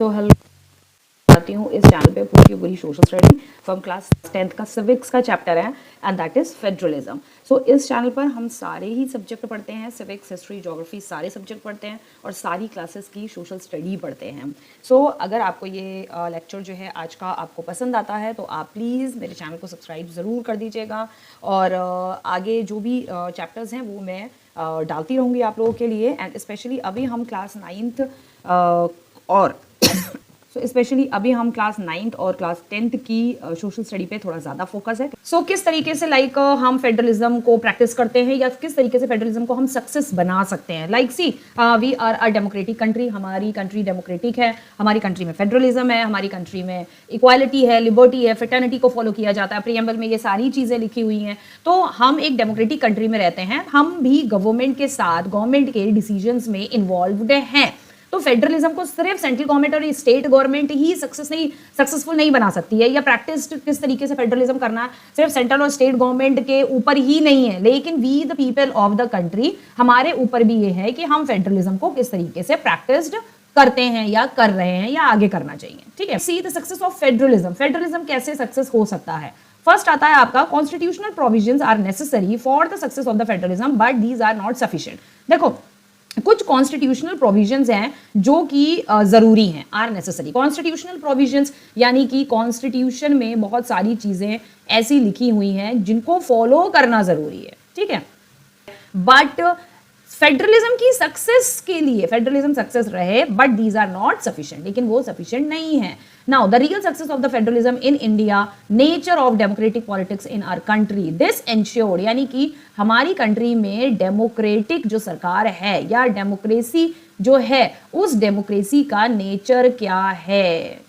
तो हेलो, आती हूँ इस चैनल पे पूरी social study from class 10th का सिविक्स का चैप्टर है एंड दैट इज फेडरलिज्म। सो इस चैनल पर हम सारे ही सब्जेक्ट पढ़ते हैं, सिविक्स, हिस्ट्री, ज्योग्राफी, सारे सब्जेक्ट पढ़ते हैं और सारी क्लासेस की सोशल स्टडी पढ़ते हैं। सो अगर आपको ये लेक्चर जो है आज का आपको पसंद आता है तो आप प्लीज़ मेरे चैनल को सब्सक्राइब ज़रूर कर दीजिएगा और आगे जो भी चैप्टर्स हैं वो मैं डालती रहूँगी आप लोगों के लिए। एंड स्पेशली अभी हम क्लास 9th और सो स्पेशली अभी हम क्लास 9th और क्लास 10th की सोशल स्टडी पे थोड़ा ज़्यादा फोकस है। सो किस तरीके से हम फेडरलिज्म को प्रैक्टिस करते हैं या किस तरीके से फेडरलिज्म को हम सक्सेस बना सकते हैं। We are a democratic country, हमारी कंट्री डेमोक्रेटिक है, हमारी कंट्री में फेडरलिज्म है, हमारी कंट्री में इक्वालिटी है, लिबर्टी है, फ्रेटर्निटी को फॉलो किया जाता है, प्रीएम्बल में ये सारी चीज़ें लिखी हुई हैं। तो हम एक डेमोक्रेटिक कंट्री में रहते हैं, हम भी गवर्नमेंट के साथ गवर्नमेंट के डिसीजंस में इन्वॉल्व्ड हैं। तो फेडरलिज्म को सिर्फ सेंट्रल गवर्नमेंट और स्टेट गवर्नमेंट ही सक्सेसफुल नहीं बना सकती है, या प्रैक्टिस किस तरीके से फेडरलिज्म करना सिर्फ सेंट्रल और स्टेट गवर्नमेंट के ऊपर ही नहीं है, लेकिन we the people of the country, हमारे ऊपर भी ये है कि हम फेडरलिज्म को किस तरीके से प्रैक्टिस करते हैं या कर रहे हैं या आगे करना चाहिए। ठीक है, see the success of federalism. Federalism कैसे सक्सेस हो सकता है। फर्स्ट आता है आपका constitutional provisions are necessary for the success of the federalism but these are not sufficient. देखो, कुछ कॉन्स्टिट्यूशनल प्रोविजंस हैं जो कि जरूरी हैं, आर नेसेसरी। कॉन्स्टिट्यूशनल प्रोविजंस यानी कि कॉन्स्टिट्यूशन में बहुत सारी चीजें ऐसी लिखी हुई हैं जिनको फॉलो करना जरूरी है। ठीक है, बट फेडरलिज्म की सक्सेस के लिए फेडरलिज्म सक्सेस रहे but these are not sufficient, लेकिन वो सफिशिएंट नहीं है। Now the real success of the federalism in India, nature of democratic politics in our country, this ensured, यानी कि हमारी कंट्री में डेमोक्रेटिक जो सरकार है या डेमोक्रेसी जो है उस डेमोक्रेसी का नेचर क्या है।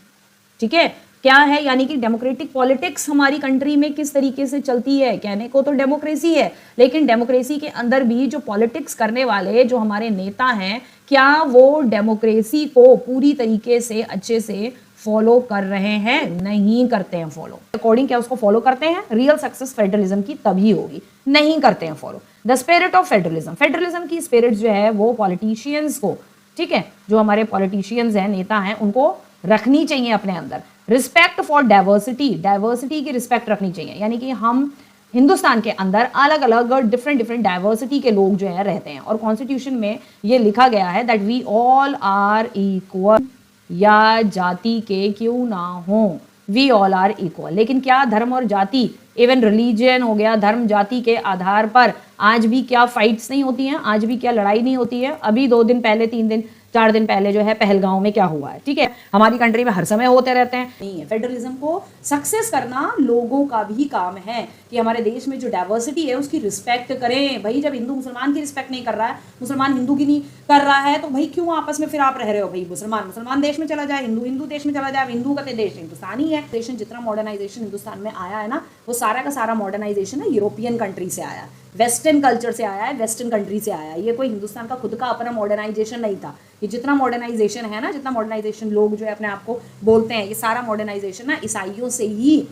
ठीक है, क्या है, यानी कि डेमोक्रेटिक पॉलिटिक्स हमारी कंट्री में किस तरीके से चलती है। कहने को तो डेमोक्रेसी है, लेकिन डेमोक्रेसी के अंदर भी जो पॉलिटिक्स करने वाले जो हमारे नेता हैं, क्या वो डेमोक्रेसी को पूरी तरीके से अच्छे से फॉलो कर रहे हैं? नहीं करते हैं फॉलो। अकॉर्डिंग क्या उसको फॉलो करते हैं? रियल सक्सेस फेडरलिज्म की तभी होगी, नहीं करते हैं follow. The spirit of federalism, federalism की स्पिरिट जो है वो पॉलिटिशियंस को, ठीक है, जो हमारे पॉलिटिशियंस हैं, नेता हैं, उनको रखनी चाहिए अपने अंदर। रिस्पेक्ट फॉर डाइवर्सिटी, डाइवर्सिटी की रिस्पेक्ट रखनी चाहिए, यानी कि हम हिंदुस्तान के अंदर अलग अलग डिफरेंट डाइवर्सिटी के लोग जो है रहते हैं और कॉन्स्टिट्यूशन में ये लिखा गया है that we all are equal, या जाति के क्यों ना हो, वी ऑल आर इक्वल। लेकिन क्या धर्म और जाति, इवन रिलीजन हो गया, धर्म जाति के आधार पर आज भी क्या फाइट्स नहीं होती हैं, आज भी क्या लड़ाई नहीं होती है। अभी 2 दिन पहले, 3 दिन 4 दिन पहले जो है पहलगांव में क्या हुआ है। ठीक है, हमारी कंट्री में हर समय होते रहते हैं। नहीं है, फेडरलिज्म को सक्सेस करना लोगों का भी काम है कि हमारे देश में जो डाइवर्सिटी है उसकी रिस्पेक्ट करें। भाई जब हिंदू मुसलमान की रिस्पेक्ट नहीं कर रहा है, मुसलमान हिंदू की नहीं कर रहा है, तो भाई क्यों आपस में फिर आप रह रहे हो? भाई मुसलमान देश में चला जाए, हिंदू देश में चला जाए। हिंदू का देश हिंदुस्तान ही है। जितना मॉडर्नाइजेशन हिंदुस्तान में आया है ना, वो सारा का सारा मॉडर्नाइजेशन है यूरोपियन कंट्री से आया, वेस्टर्न कल्चर से आया है, वेस्टर्न कंट्री से आया है। ये कोई हिंदुस्तान का खुद का अपना मॉडर्नाइजेशन नहीं था। ये जितना मॉडर्नाइजेशन है ना, जितना मॉडर्नाइजेशन लोग जो है अपने आप को बोलते हैं, ये सारा मॉडर्नाइजेशन ना ईसाइयों से ही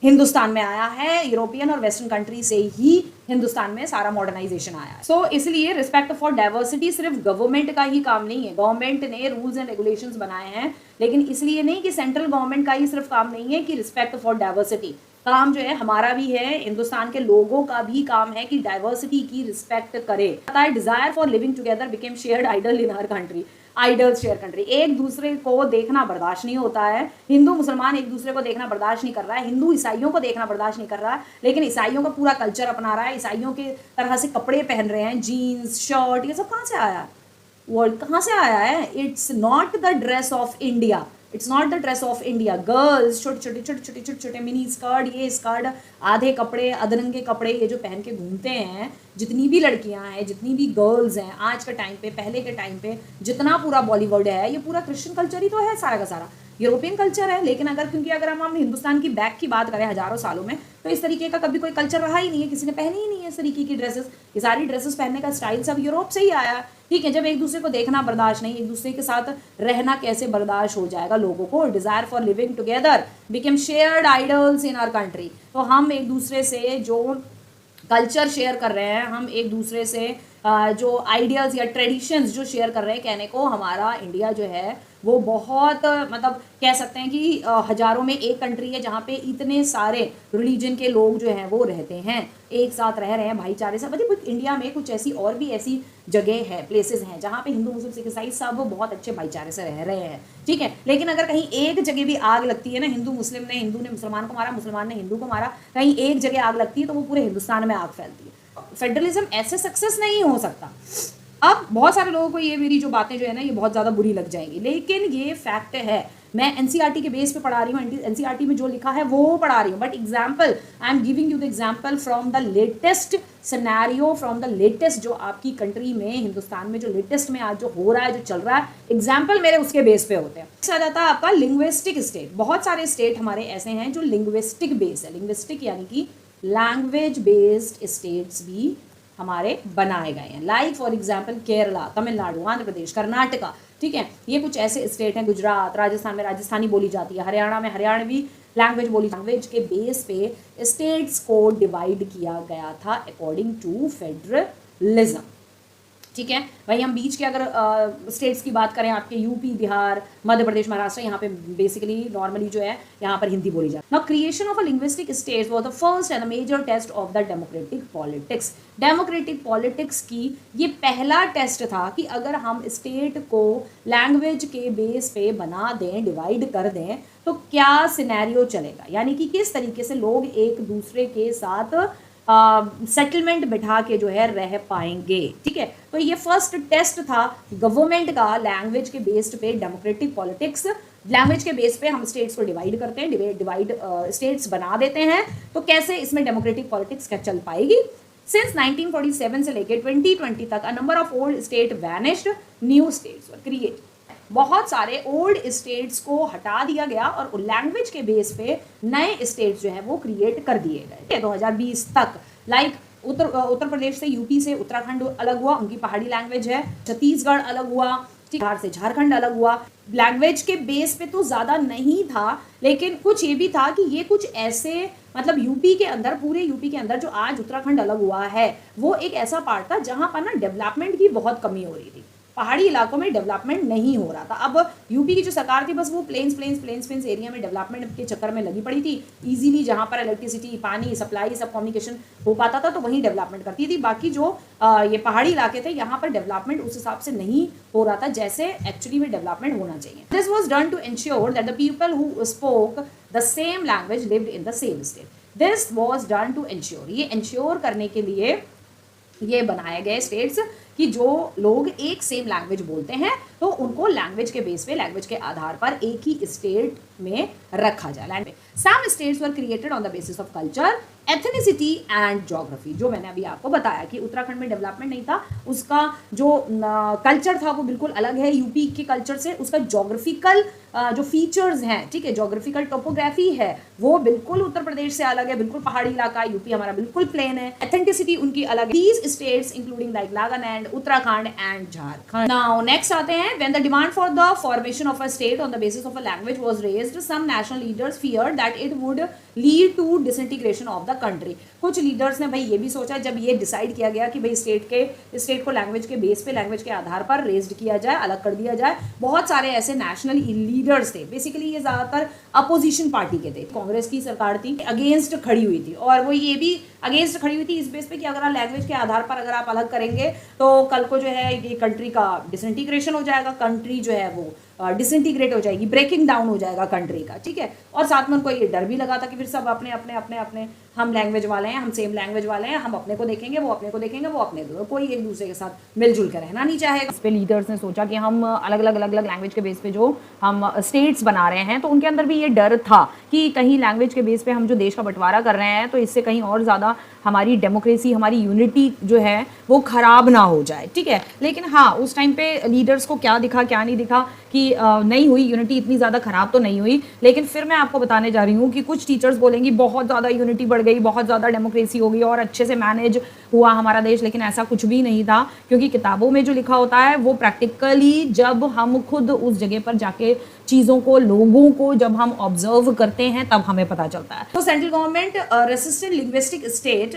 हिंदुस्तान में आया है। यूरोपियन और वेस्टर्न कंट्री से ही हिंदुस्तान में सारा मॉडर्नाइजेशन आया है। सो इसलिए रिस्पेक्ट फॉर डाइवर्सिटी सिर्फ गवर्नमेंट का ही काम नहीं है। गवर्नमेंट ने रूल्स एंड रेगुलेशंस बनाए हैं, लेकिन इसलिए नहीं कि सेंट्रल गवर्नमेंट का ही सिर्फ काम नहीं है कि रिस्पेक्ट फॉर डाइवर्सिटी। काम जो है हमारा भी है, हिंदुस्तान के लोगों का भी काम है कि डाइवर्सिटी की रिस्पेक्ट करे। Desire for living together became shared ideal in our country, ideal share country. एक दूसरे को देखना बर्दाश्त नहीं होता है। हिंदू मुसलमान एक दूसरे को देखना बर्दाश्त नहीं कर रहा है, हिंदू ईसाइयों को देखना बर्दाश्त नहीं कर रहा है, लेकिन ईसाइयों का पूरा कल्चर अपना रहा है, ईसाइयों के तरह से कपड़े पहन रहे हैं, जीन्स शर्ट, ये सब कहाँ से आया? वर्ल्ड कहाँ से आया है? It's not the dress of India, it's not the dress of India. Girls छोटे छोटे मिनी स्कर्ट, ये स्कर्ट, आधे कपड़े, अधरंगे कपड़े ये जो पहन के घूमते हैं, जितनी भी लड़कियां हैं, जितनी भी गर्ल्स हैं आज के टाइम पे, पहले के टाइम पे जितना पूरा बॉलीवुड है, ये पूरा क्रिश्चियन कल्चर ही तो है, सारा का सारा यूरोपियन कल्चर है। लेकिन अगर हम हिंदुस्तान की बैक की बात करें हजारों सालों में, तो इस तरीके का कभी कोई कल्चर रहा ही नहीं है, किसी ने पहनी ही नहीं है इस तरीके की ड्रेसेस। ये सारी ड्रेसेस पहनने का स्टाइल सब यूरोप से ही आया। ठीक है, जब एक दूसरे को देखना बर्दाश्त नहीं, एक दूसरे के साथ रहना कैसे बर्दाश्त हो जाएगा लोगों को? Desire for living together became shared ideals in our country. तो हम एक दूसरे से जो कल्चर शेयर कर रहे हैं, हम एक दूसरे से जो आइडियाज़ या ट्रेडिशंस जो शेयर कर रहे हैं, कहने को हमारा इंडिया जो है वो बहुत मतलब कह सकते हैं कि हजारों में एक कंट्री है जहाँ पे इतने सारे रिलीजन के लोग जो हैं वो रहते हैं, एक साथ रह रहे हैं भाईचारे से। मतलब इंडिया में कुछ ऐसी और भी ऐसी जगह है, प्लेसेस हैं जहाँ पे हिंदू मुस्लिम सिख ईसाई सब बहुत अच्छे भाईचारे से रह रहे हैं, ठीक है। लेकिन अगर कहीं एक जगह भी आग लगती है ना, हिंदू ने मुसलमान को मारा, मुसलमान ने हिंदू को मारा, कहीं एक जगह आग लगती है तो वो पूरे हिंदुस्तान में आग फैलती है। फेडरलिज्म ऐसे सक्सेस नहीं हो सकता। अब बहुत सारे लोगों को ये मेरी जो बातें जो है ना ये बहुत ज़्यादा बुरी लग जाएंगी, लेकिन ये फैक्ट है। मैं एनसीईआरटी के बेस पे पढ़ा रही हूँ, एनसीईआरटी में जो लिखा है वो पढ़ा रही हूँ, but example I am giving you the example from the latest scenario, from the latest जो आपकी कंट्री में, हिंदुस्तान में जो लेटेस्ट में आज जो हो रहा है, जो चल रहा है, एग्जाम्पल मेरे उसके बेस पे होते हैं। आ जाता है आपका लिंग्विस्टिक स्टेट। बहुत सारे स्टेट हमारे ऐसे हैं जो लिंग्विस्टिक बेस है, लिंग्विस्टिक यानी कि लैंग्वेज बेस्ड स्टेट्स भी हमारे बनाए गए हैं। Like for example Kerala, Tamil Nadu, Andhra Pradesh, Karnataka, ठीक है। ये कुछ ऐसे स्टेट हैं, गुजरात, राजस्थान में राजस्थानी बोली जाती है, हरियाणा में हरियाणवी लैंग्वेज बोली। लैंग्वेज के बेस पे स्टेट्स को डिवाइड किया गया था अकॉर्डिंग टू फेडरलिज्म, ठीक है। वही हम बीच के अगर स्टेट्स की बात करें, आपके यूपी, बिहार, मध्य प्रदेश, महाराष्ट्र, यहाँ पे बेसिकली नॉर्मली जो है यहाँ पर हिंदी बोली जाती है। Now creation of a linguistic states was the first and the major test of the democratic politics. Democratic politics की ये पहला टेस्ट था कि अगर हम स्टेट को लैंग्वेज के बेस पे बना दें, डिवाइड कर दें, तो क्या सिनेरियो चलेगा, यानी कि किस तरीके से लोग एक दूसरे के साथ सेटलमेंट बिठा के जो है रह पाएंगे, ठीक है। तो ये फर्स्ट टेस्ट था गवर्नमेंट का लैंग्वेज के बेस्ड पे डेमोक्रेटिक पॉलिटिक्स। लैंग्वेज के बेस पे हम स्टेट्स को डिवाइड करते हैं, डिवाइड स्टेट्स बना देते हैं, तो कैसे इसमें डेमोक्रेटिक पॉलिटिक्स क्या चल पाएगी। सिंस 1947 से लेकर 2020 तक a number of old state vanished, new states were created. बहुत सारे ओल्ड स्टेट्स को हटा दिया गया और लैंग्वेज के बेस पे नए स्टेट्स जो है वो क्रिएट कर दिए गए 2020 तक। लाइक उत्तर प्रदेश से, यूपी से उत्तराखंड अलग हुआ, उनकी पहाड़ी लैंग्वेज है। छत्तीसगढ़ अलग हुआ, बिहार से झारखंड अलग हुआ। लैंग्वेज के बेस पे तो ज्यादा नहीं था, लेकिन कुछ ये भी था कि ये कुछ ऐसे मतलब यूपी के अंदर, पूरे यूपी के अंदर जो आज उत्तराखंड अलग हुआ है, वो एक ऐसा पार्ट था जहां पर ना डेवलपमेंट की बहुत कमी हो रही थी। पहाड़ी इलाकों में डेवलपमेंट नहीं हो रहा था। अब यूपी की जो सरकार थी बस वो प्लेन्स एरिया में डेवलपमेंट के चक्कर में लगी पड़ी थी। इजीली जहां पर इलेक्ट्रिसिटी, पानी सप्लाई, सब कम्युनिकेशन हो पाता था तो वहीं डेवलपमेंट करती थी। बाकी जो ये पहाड़ी इलाके थे यहाँ पर डेवलपमेंट उस हिसाब से नहीं हो रहा था जैसे एक्चुअली में डेवलपमेंट होना चाहिए। This was done to ensure that the people who spoke the same language lived in the same state. This was done to ensure, ये इंश्योर करने के लिए ये बनाए गए स्टेट्स कि जो लोग एक सेम लैंग्वेज बोलते हैं तो उनको लैंग्वेज के बेस पे, लैंग्वेज के आधार पर एक ही स्टेट में रखा जाए। Some states were created on the basis of culture, ethnicity and geography. जो मैंने अभी आपको बताया कि उत्तराखंड में डेवलपमेंट नहीं था, उसका जो कल्चर था वो बिल्कुल अलग है यूपी के कल्चर से। उसका ज्योग्राफिकल जो फीचर्स हैं, ठीक है, ज्योग्राफिकल टोपोग्राफी है वो बिल्कुल उत्तर प्रदेश से अलग है, बिल्कुल पहाड़ी इलाका। यूपी हमारा बिल्कुल प्लेन है। एथेंटिसिटी उनकी अलग है। These states including like Nagaland, Uttarakhand and Jharkhand. Now next आते हैं, when the demand for the formation of a state on the basis of a language was raised, some national leaders feared that it would lead to disintegration of the country. कुछ leaders ने भाई ये भी सोचा, जब ये decide किया गया कि भाई स्टेट को लैंग्वेज के बेस पे, लैंग्वेज के आधार पर रेज्ड किया जाए, अलग कर दिया जाए। बहुत सारे ऐसे नेशनल लीडर्स थे, बेसिकली ये ज्यादातर अपोजिशन पार्टी के थे। कांग्रेस की सरकार थी, अगेंस्ट खड़ी हुई थी, और वो ये भी अगेंस्ट खड़ी हुई थी इस बेस पे कि अगर आप लैंग्वेज के आधार पर अगर आप अलग करेंगे तो कल को जो है ये कंट्री का डिसइंटीग्रेशन हो जाएगा, कंट्री जो है वो डिसइंटीग्रेट हो जाएगी, ब्रेकिंग डाउन हो जाएगा कंट्री का, ठीक है। और साथ में उनको ये डर भी लगा था कि फिर सब अपने अपने अपने अपने हम लैंग्वेज वाले हैं, हम सेम लैंग्वेज वाले हैं, हम अपने को देखेंगे, वो अपने को देखेंगे, वो अपने को, कोई एक दूसरे के साथ मिलजुल कर रहना नहीं चाहेगा। इस पे लीडर्स ने सोचा कि हम अलग अलग लैंग्वेज के बेस पे जो हम स्टेट्स बना रहे हैं, तो उनके अंदर भी ये डर था कि कहीं लैंग्वेज के बेस पे हम जो देश का बंटवारा कर रहे हैं तो इससे कहीं और ज़्यादा हमारी डेमोक्रेसी, हमारी यूनिटी जो है वो खराब ना हो जाए, ठीक है। लेकिन हाँ, उस टाइम पे लीडर्स को क्या दिखा क्या नहीं दिखा कि नहीं हुई यूनिटी, इतनी ज़्यादा खराब तो नहीं हुई। लेकिन फिर मैं आपको बताने जा रही हूँ कि कुछ टीचर्स बोलेंगी बहुत ज़्यादा यूनिटी बढ़ गई, बहुत ज़्यादा डेमोक्रेसी हो गई और अच्छे से मैनेज हुआ हमारा देश। लेकिन ऐसा कुछ भी नहीं था, क्योंकि किताबों में जो लिखा होता है वो प्रैक्टिकली जब हम खुद उस जगह पर जाके चीज़ों को, लोगों को जब हम ऑब्जर्व करते हैं तब हमें पता चलता है। तो central government resistant linguistic state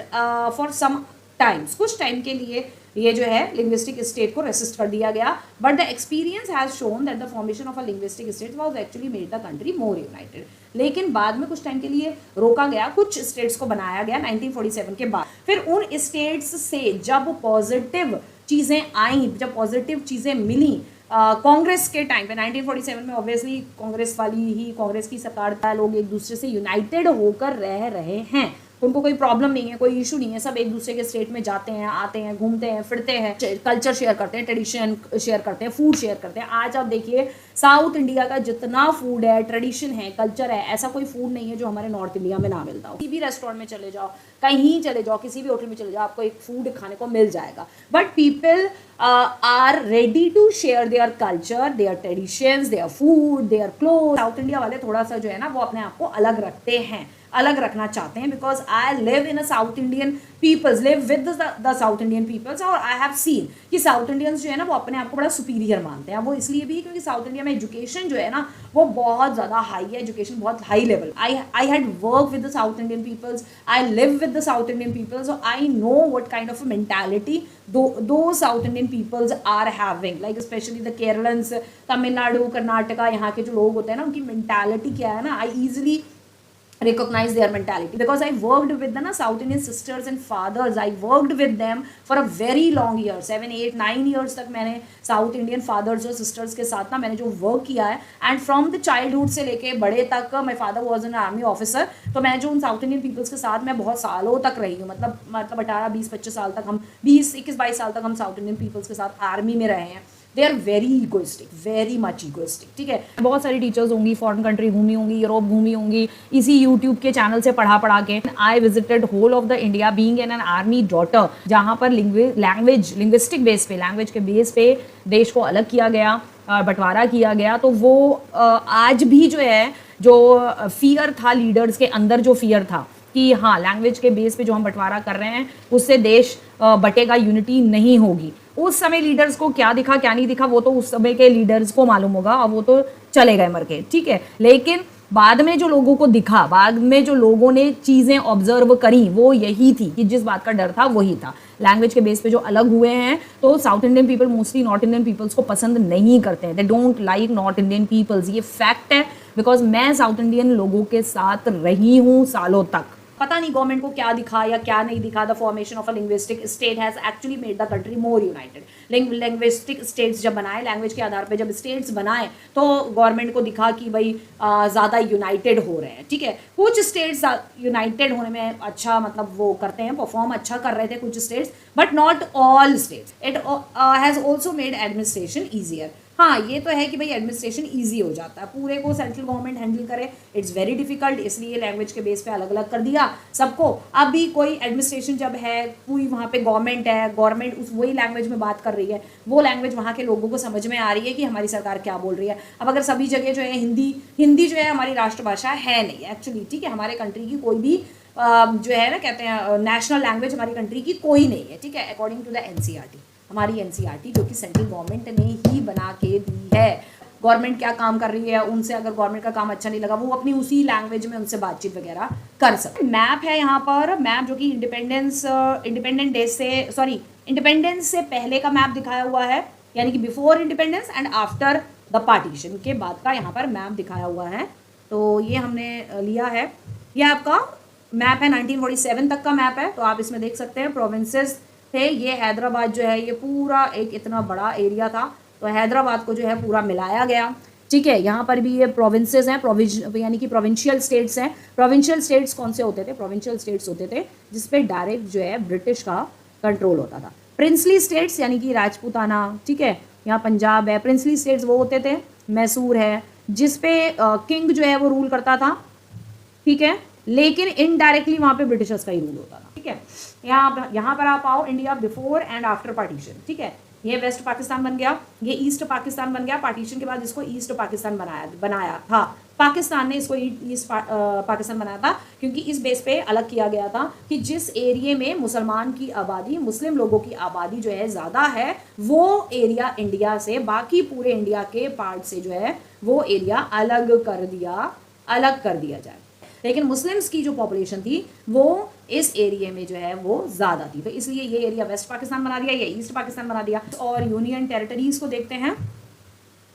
for some times, कुछ टाइम के लिए ये जो है लिंग्विस्टिक स्टेट को रेसिस्ट कर दिया गया, but the experience has shown that the formation of a linguistic state was actually made the country more United. लेकिन बाद में कुछ टाइम के लिए रोका गया, कुछ स्टेट्स को बनाया गया 1947 के बाद। फिर उन स्टेट्स से जब पॉजिटिव चीज़ें आई, जब पॉजिटिव चीज़ें मिली कांग्रेस के टाइम पे 1947 में, ऑब्वियसली कांग्रेस की सरकार था, लोग एक दूसरे से यूनाइटेड होकर रह रहे हैं, उनको कोई प्रॉब्लम नहीं है, कोई इशू नहीं है, सब एक दूसरे के स्टेट में जाते हैं, आते हैं, घूमते हैं, फिरते हैं, कल्चर शेयर करते हैं, ट्रेडिशन शेयर करते हैं, फूड शेयर करते हैं। आज आप देखिए साउथ इंडिया का जितना फूड है, ट्रेडिशन है, कल्चर है, ऐसा कोई फूड नहीं है जो हमारे नॉर्थ इंडिया में ना मिलता हो। किसी भी रेस्टोरेंट में चले जाओ, कहीं चले जाओ, किसी भी होटल में चले जाओ, आपको एक फूड खाने को मिल जाएगा। But people are ready to share their culture, their traditions, their food, their cloth. South India वाले थोड़ा सा जो है ना वो अपने आप को अलग रखते हैं, अलग रखना चाहते हैं, because I live in a south Indian peoples, live with the south Indian peoples, और आई हैव सीन कि साउथ इंडियंस जो है ना वो अपने आप को बड़ा सुपीरियर मानते हैं। वो इसलिए भी क्योंकि साउथ इंडिया में एजुकेशन जो है ना वो बहुत ज़्यादा हाई है, एजुकेशन बहुत high level. I had work with the south Indian peoples, I live with the south Indian peoples, so I know what kind of mentality those south Indian peoples are having, like specially the Keralans, Tamil Nadu, Karnataka, यहाँ के जो लोग होते हैं ना उनकी mentality क्या है ना, आई easily recognize their mentality because I worked with the South Indian sisters and fathers. I worked with them for a very long year, 7, 8, 9 years तक मैंने साउथ इंडियन फादर्स और सिस्टर्स के साथ ना मैंने जो वर्क किया है, एंड फ्रॉम द चाइल्डहुड से लेके बड़े तक, my father was an army officer, तो मैं जो उन साउथ इंडियन पीपल्स के साथ मैं बहुत सालों तक रही हूँ, मतलब 18, 20, 25 साल तक, हम 20, 21, 22 साल तक हम साउथ इंडियन पीपल्स के साथ आर्मी में रहे हैं। They are very egoistic, very much egoistic, ठीक है। बहुत सारी टीचर्स होंगी, फॉरेन कंट्री घूमी होंगी, यूरोप घूमी होंगी, इसी यूट्यूब के चैनल से पढ़ा के। I visited whole of the India being an army daughter, जहाँ पर लिंग्विस्टिक बेस पे, लैंग्वेज के बेस पे देश को अलग किया गया, बंटवारा किया गया। तो वो आज भी जो है, जो फियर था लीडर्स के अंदर, जो फियर था कि हाँ लैंग्वेज के बेस पे जो हम बंटवारा कर रहे हैं उससे देश बटेगा, यूनिटी नहीं होगी। उस समय लीडर्स को क्या दिखा क्या नहीं दिखा वो तो उस समय के लीडर्स को मालूम होगा, और वो तो चले गए मर के, ठीक है। लेकिन बाद में जो लोगों को दिखा, बाद में जो लोगों ने चीज़ें ऑब्जर्व करी, वो यही थी कि जिस बात का डर था वही था। लैंग्वेज के बेस पे जो अलग हुए हैं, तो south Indian people mostly north Indian peoples को पसंद नहीं करते हैं, they don't like north Indian peoples. ये फैक्ट है, बिकॉज मैं साउथ इंडियन लोगों के साथ रही हूँ सालों तक। पता नहीं गवर्नमेंट को क्या दिखा या क्या नहीं दिखा। The formation of a linguistic state has actually made the country more United. Linguistic states जब बनाए, लैंग्वेज के आधार पे जब स्टेट्स बनाए, तो गवर्नमेंट को दिखा कि भाई ज़्यादा यूनाइटेड हो रहे हैं, ठीक है। कुछ स्टेट्स यूनाइटेड होने में अच्छा, मतलब वो करते हैं, परफॉर्म अच्छा कर रहे थे कुछ states, but not all states. It has also made administration easier. हाँ, ये तो है कि भाई एडमिनिस्ट्रेशन ईजी हो जाता है, पूरे को सेंट्रल गवर्नमेंट हैंडल करे, इट्स वेरी डिफिकल्ट, इसलिए लैंग्वेज के बेस पे अलग अलग कर दिया सबको। अभी कोई एडमिनिस्ट्रेशन जब है, पूरी वहाँ पे गवर्नमेंट है, गवर्नमेंट उस वही लैंग्वेज में बात कर रही है, वो लैंग्वेज वहाँ के लोगों को समझ में आ रही है कि हमारी सरकार क्या बोल रही है। अब अगर सभी जगह जो है हिंदी जो है हमारी राष्ट्रभाषा है नहीं एक्चुअली, ठीक है। हमारे कंट्री की कोई भी जो है ना, कहते हैं नेशनल लैंग्वेज हमारी कंट्री की कोई नहीं है, ठीक है, अकॉर्डिंग टू द एनसीईआरटी। हमारी एनसीईआरटी जो कि सेंट्रल गवर्नमेंट ने ही बना के दी है। गवर्नमेंट क्या काम कर रही है, उनसे अगर गवर्नमेंट का काम अच्छा नहीं लगा, वो अपनी उसी लैंग्वेज में उनसे बातचीत वगैरह कर सकते। मैप है यहाँ पर, मैप जो कि इंडिपेंडेंस से पहले का मैप दिखाया हुआ है, यानी कि before independence and after the partition के बाद का यहाँ पर मैप दिखाया हुआ है। तो ये हमने लिया है, ये आपका मैप है, 1947 तक का मैप है। तो आप इसमें देख सकते हैं प्रोविंसेस थे। ये हैदराबाद जो है ये पूरा एक इतना बड़ा एरिया था, तो हैदराबाद को जो है पूरा मिलाया गया, ठीक है। यहाँ पर भी ये प्रोविंसेस हैं, यानी कि प्रोविंशियल स्टेट्स हैं। प्रोविंशियल स्टेट्स कौन से होते थे? प्रोविंशियल स्टेट्स होते थे जिस पे डायरेक्ट जो है ब्रिटिश का कंट्रोल होता था। प्रिंसली स्टेट्स यानी कि राजपूताना, ठीक है, यहाँ पंजाब है। प्रिंसली स्टेट्स वो होते थे, मैसूर है, जिस पे किंग जो है वो रूल करता था, ठीक है, लेकिन इनडायरेक्टली वहाँ पे ब्रिटिशर्स का ही रूल होता था, ठीक है। यहाँ पर आप आओ, India before and after partition, ठीक है। ये वेस्ट पाकिस्तान बन गया, ये ईस्ट पाकिस्तान बन गया। पार्टीशन के बाद इसको ईस्ट पाकिस्तान बनाया था। पाकिस्तान ने इसको ईस्ट पाकिस्तान बनाया था क्योंकि इस बेस पे अलग किया गया था कि जिस एरिया में मुसलमान की आबादी, मुस्लिम लोगों की आबादी जो है ज़्यादा है, वो एरिया इंडिया से, बाकी पूरे इंडिया के पार्ट से जो है वो एरिया अलग कर दिया जाए। लेकिन मुस्लिम्स की जो पॉपुलेशन थी वो इस एरिया में जो है वो ज़्यादा थी, तो इसलिए ये एरिया वेस्ट पाकिस्तान बना दिया, ये ईस्ट पाकिस्तान बना दिया। और यूनियन टेरिटरीज को देखते हैं,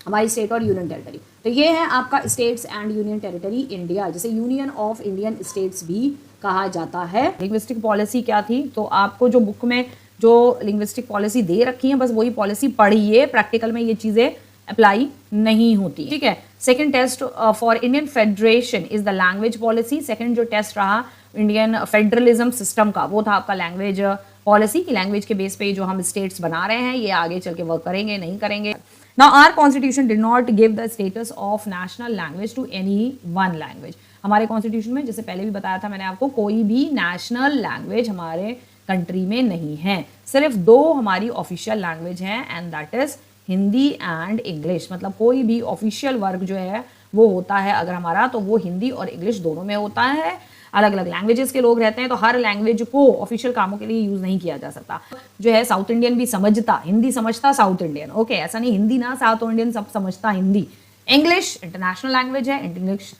हमारी स्टेट और यूनियन टेरिटरी। तो ये है आपका states and union territory India, जिसे यूनियन ऑफ इंडियन स्टेट्स भी कहा जाता है। लिंग्विस्टिक पॉलिसी क्या थी, तो आपको जो बुक में जो लिंग्विस्टिक पॉलिसी दे रखी है बस वही पॉलिसी पढ़िए, प्रैक्टिकल में ये चीज़ें अप्लाई नहीं होती, ठीक है। Second test for Indian federation is the language policy. Second जो टेस्ट रहा इंडियन फेडरलिज्म सिस्टम का, वो था आपका लैंग्वेज पॉलिसी की लैंग्वेज के बेस पे जो हम स्टेट्स बना रहे हैं ये आगे चल के वर्क करेंगे नहीं करेंगे। Now our constitution did not give the status of national language to any one language। हमारे कॉन्स्टिट्यूशन में जैसे पहले भी बताया था मैंने आपको, कोई भी नेशनल लैंग्वेज हमारे कंट्री में नहीं है, सिर्फ दो हमारी ऑफिशियल लैंग्वेज हैं and that is Hindi and English. मतलब कोई भी ऑफिशियल वर्क जो है वो होता है अगर हमारा, तो वो हिंदी और इंग्लिश दोनों में होता है। अलग अलग लैंग्वेजेस के लोग रहते हैं तो हर लैंग्वेज को ऑफिशियल कामों के लिए यूज नहीं किया जा सकता। जो है साउथ इंडियन भी समझता हिंदी, समझता साउथ इंडियन, ओके ऐसा नहीं हिंदी ना साउथ इंडियन सब समझता हिंदी। इंग्लिश इंटरनेशनल लैंग्वेज है, इंग्लिश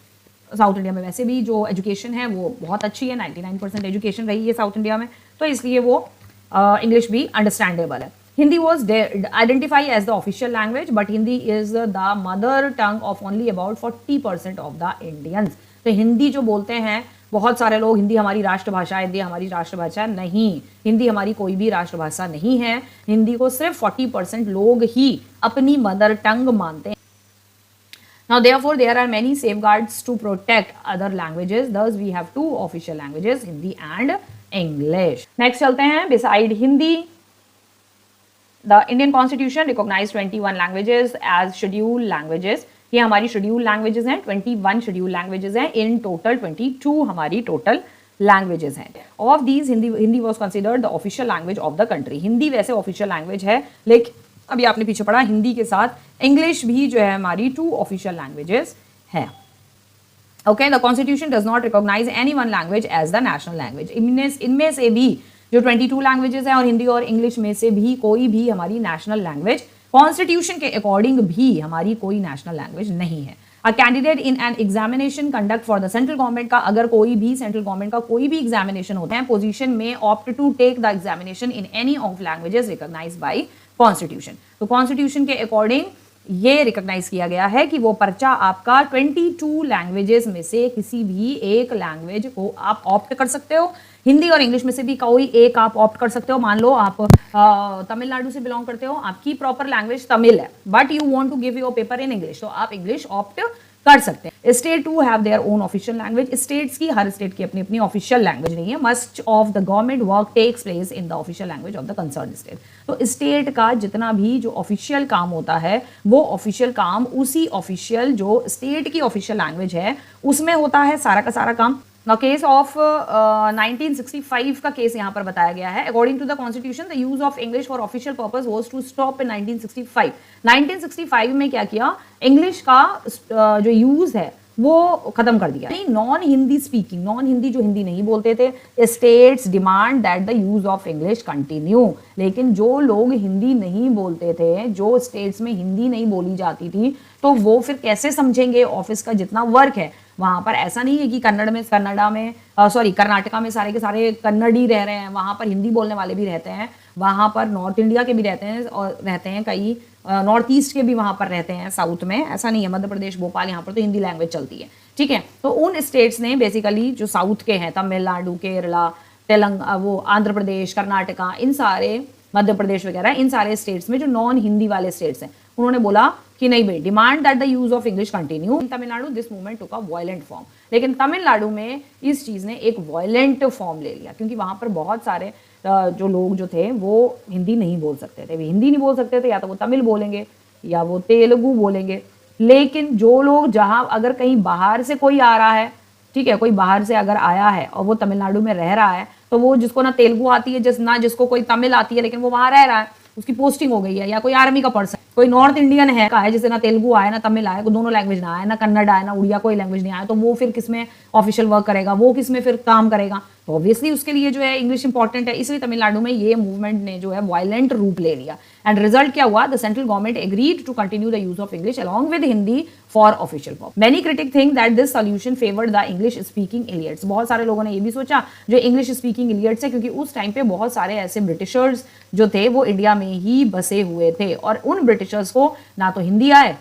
साउथ इंडिया में वैसे भी जो एजुकेशन है वो बहुत अच्छी है, 99% एजुकेशन रही है साउथ इंडिया में, तो इसलिए वो इंग्लिश भी अंडरस्टैंडेबल है। Hindi was identified as the official language, but Hindi is the mother tongue of only about 40% of the Indians। तो हिंदी जो बोलते हैं बहुत सारे लोग, हिंदी हमारी राष्ट्रभाषा, हिंदी हमारी राष्ट्रभाषा नहीं, हिंदी हमारी कोई भी राष्ट्रभाषा नहीं है। हिंदी को सिर्फ 40% लोग ही अपनी मदर टंग मानते हैं। Now therefore there are many safeguards to protect other languages, thus we have two official languages, Hindi and English। Next चलते हैं, beside Hindi the Indian Constitution recognized 21 languages as scheduled languages। ये हमारी scheduled languages हैं, 21 scheduled languages हैं, in total 22 हमारी total languages हैं। Of these Hindi was considered the official language of the country। Hindi वैसे official language है, लेकिन अभी आपने पीछे पढ़ा हिंदी के साथ इंग्लिश भी जो है हमारी 2 official languages है। Okay, the Constitution does not recognize any one language as the national language। इनमें से भी जो 22 लैंग्वेजेस हैं और हिंदी और इंग्लिश में से भी कोई भी हमारी नेशनल लैंग्वेज कॉन्स्टिट्यूशन के अकॉर्डिंग भी हमारी कोई नेशनल लैंग्वेज नहीं है। A candidate in an examination conduct for the central government का, अगर कोई भी सेंट्रल गवर्नमेंट का कोई भी एग्जामिनेशन होता है, पोजीशन में opt to take the examination in any of languages recognised by constitution. तो कॉन्स्टिट्यूशन के अकॉर्डिंग ये रिकॉग्नाइज किया गया है कि वो पर्चा आपका 22 लैंग्वेजेस में से किसी भी एक लैंग्वेज को आप ऑप्ट कर सकते हो। हिंदी और इंग्लिश में से भी कोई एक आप ऑप्ट कर सकते हो। मान लो आप तमिलनाडु से बिलोंग करते हो, आपकी प्रॉपर लैंग्वेज तमिल है, but you want to give your paper in English, तो आप इंग्लिश ऑप्ट कर सकते हैं। State to have their own official language. States की, हर स्टेट की अपनी अपनी ऑफिशियल लैंग्वेज नहीं है। Most of the government work takes place in the official language of the concern state. तो स्टेट का जितना भी जो ऑफिशियल काम होता है वो ऑफिशियल काम उसी ऑफिशियल जो स्टेट की ऑफिशियल लैंग्वेज है उसमें होता है सारा का सारा काम। Now case of 1965 का केस यहाँ पर बताया गया है। According to the Constitution, the use of English for official purpose was to stop in 1965। 1965 में क्या किया, इंग्लिश का जो यूज है वो खत्म कर दिया। Non Hindi speaking, non Hindi जो हिंदी नहीं बोलते थे, states demand that the use of English continue. लेकिन जो लोग हिंदी नहीं बोलते थे, जो स्टेट्स में हिंदी नहीं बोली जाती थी, तो वो फिर कैसे समझेंगे ऑफिस का जितना वर्क है। वहां पर ऐसा नहीं है कि कर्नाटका में सारे के सारे कन्नड़ी रह रहे हैं, वहां पर हिंदी बोलने वाले भी रहते हैं, वहां पर नॉर्थ इंडिया के भी रहते हैं और रहते हैं कई नॉर्थ ईस्ट के भी वहां पर रहते हैं साउथ में। ऐसा नहीं है, मध्य प्रदेश भोपाल यहाँ पर तो हिंदी लैंग्वेज चलती है, ठीक है। तो उन स्टेट्स ने बेसिकली जो साउथ के हैं, तमिलनाडु, केरला, वो आंध्र प्रदेश, कर्नाटका, इन सारे, मध्य प्रदेश वगैरह, इन सारे स्टेट्स में जो नॉन हिंदी वाले स्टेट्स हैं उन्होंने बोला कि नहीं भाई, demand that the use of English continue. In Tamil Nadu this movement took a violent form. लेकिन तमिलनाडु में इस चीज ने एक वायलेंट फॉर्म ले लिया, क्योंकि वहां पर बहुत सारे जो लोग जो थे वो हिंदी नहीं बोल सकते थे। वे हिंदी नहीं बोल सकते थे, या तो वो तमिल बोलेंगे या वो तेलुगु बोलेंगे। लेकिन जो लोग, जहां अगर कहीं बाहर से कोई आ रहा है, ठीक है, कोई बाहर से अगर आया है और वो तमिलनाडु में रह रहा है, तो वो जिसको ना तेलुगु आती है, ना जिसको कोई तमिल आती है, लेकिन वो वहां रह रहा है, उसकी पोस्टिंग हो गई है, या कोई आर्मी का पर्सन, कोई नॉर्थ इंडियन है का है जिसे ना तेलुगु आए ना तमिल आए, दोनों लैंग्वेज ना आए, ना कन्नड़ आए ना उड़िया, कोई लैंग्वेज नहीं आए, तो वो फिर किसमें ऑफिशियल वर्क करेगा, वो किसमें फिर काम करेगा। तो ऑब्वियसली उसके लिए जो है इंग्लिश इंपॉर्टेंट है। इसलिए तमिलनाडु में ये मूवमेंट ने जो है वायलेंट रूप ले लिया एंड रिजल्ट क्या हुआ, the central government agreed to continue the use of English along with Hindi for official purpose. Many critic think that this solution favoured the English speaking elites. बहुत सारे लोगों ने ये भी सोचा जो इंग्लिश स्पीकिंग इलियट्स है, क्योंकि उस टाइम पे बहुत सारे ऐसे ब्रिटिशर्स जो थे वो इंडिया में ही बसे हुए थे और उन ब्रिटिशर्स को ना तो हिंदी आए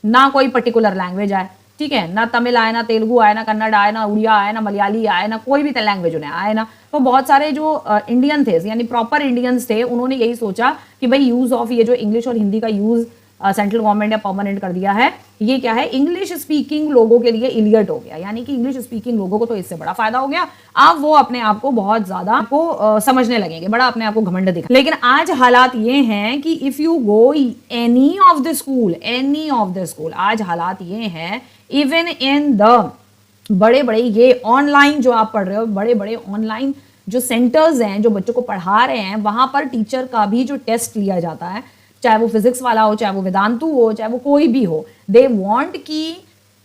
ना कोई पर्टिकुलर लैंग्वेज आए, ठीक है, ना तमिल आए, ना तेलुगु आए, ना कन्नड़ आए, ना उड़िया आए, ना मलयाली आए, ना कोई भी लैंग्वेज उन्हें आए ना। तो बहुत सारे जो इंडियन थे यानी प्रॉपर इंडियंस थे, उन्होंने यही सोचा कि भाई यूज ऑफ ये जो इंग्लिश और हिंदी का यूज सेंट्रल गवर्नमेंट ने परमानेंट कर दिया है, ये क्या है, इंग्लिश स्पीकिंग लोगों के लिए इलियट हो गया, यानी कि इंग्लिश स्पीकिंग लोगों को तो इससे बड़ा फायदा हो गया। अब वो अपने आप को बहुत ज्यादा को समझने लगेंगे, बड़ा अपने आप को घमंड दिखा। लेकिन आज हालात ये हैं कि if you go any of the school, आज हालात ये हैं इवन इन द बड़े बड़े ये ऑनलाइन जो आप पढ़ रहे हो, बड़े बड़े ऑनलाइन जो सेंटर्स हैं जो बच्चों को पढ़ा रहे हैं, वहां पर टीचर का भी जो टेस्ट लिया जाता है, चाहे वो फिजिक्स वाला हो, चाहे वो वेदांतु हो, चाहे वो कोई भी हो, दे वांट कि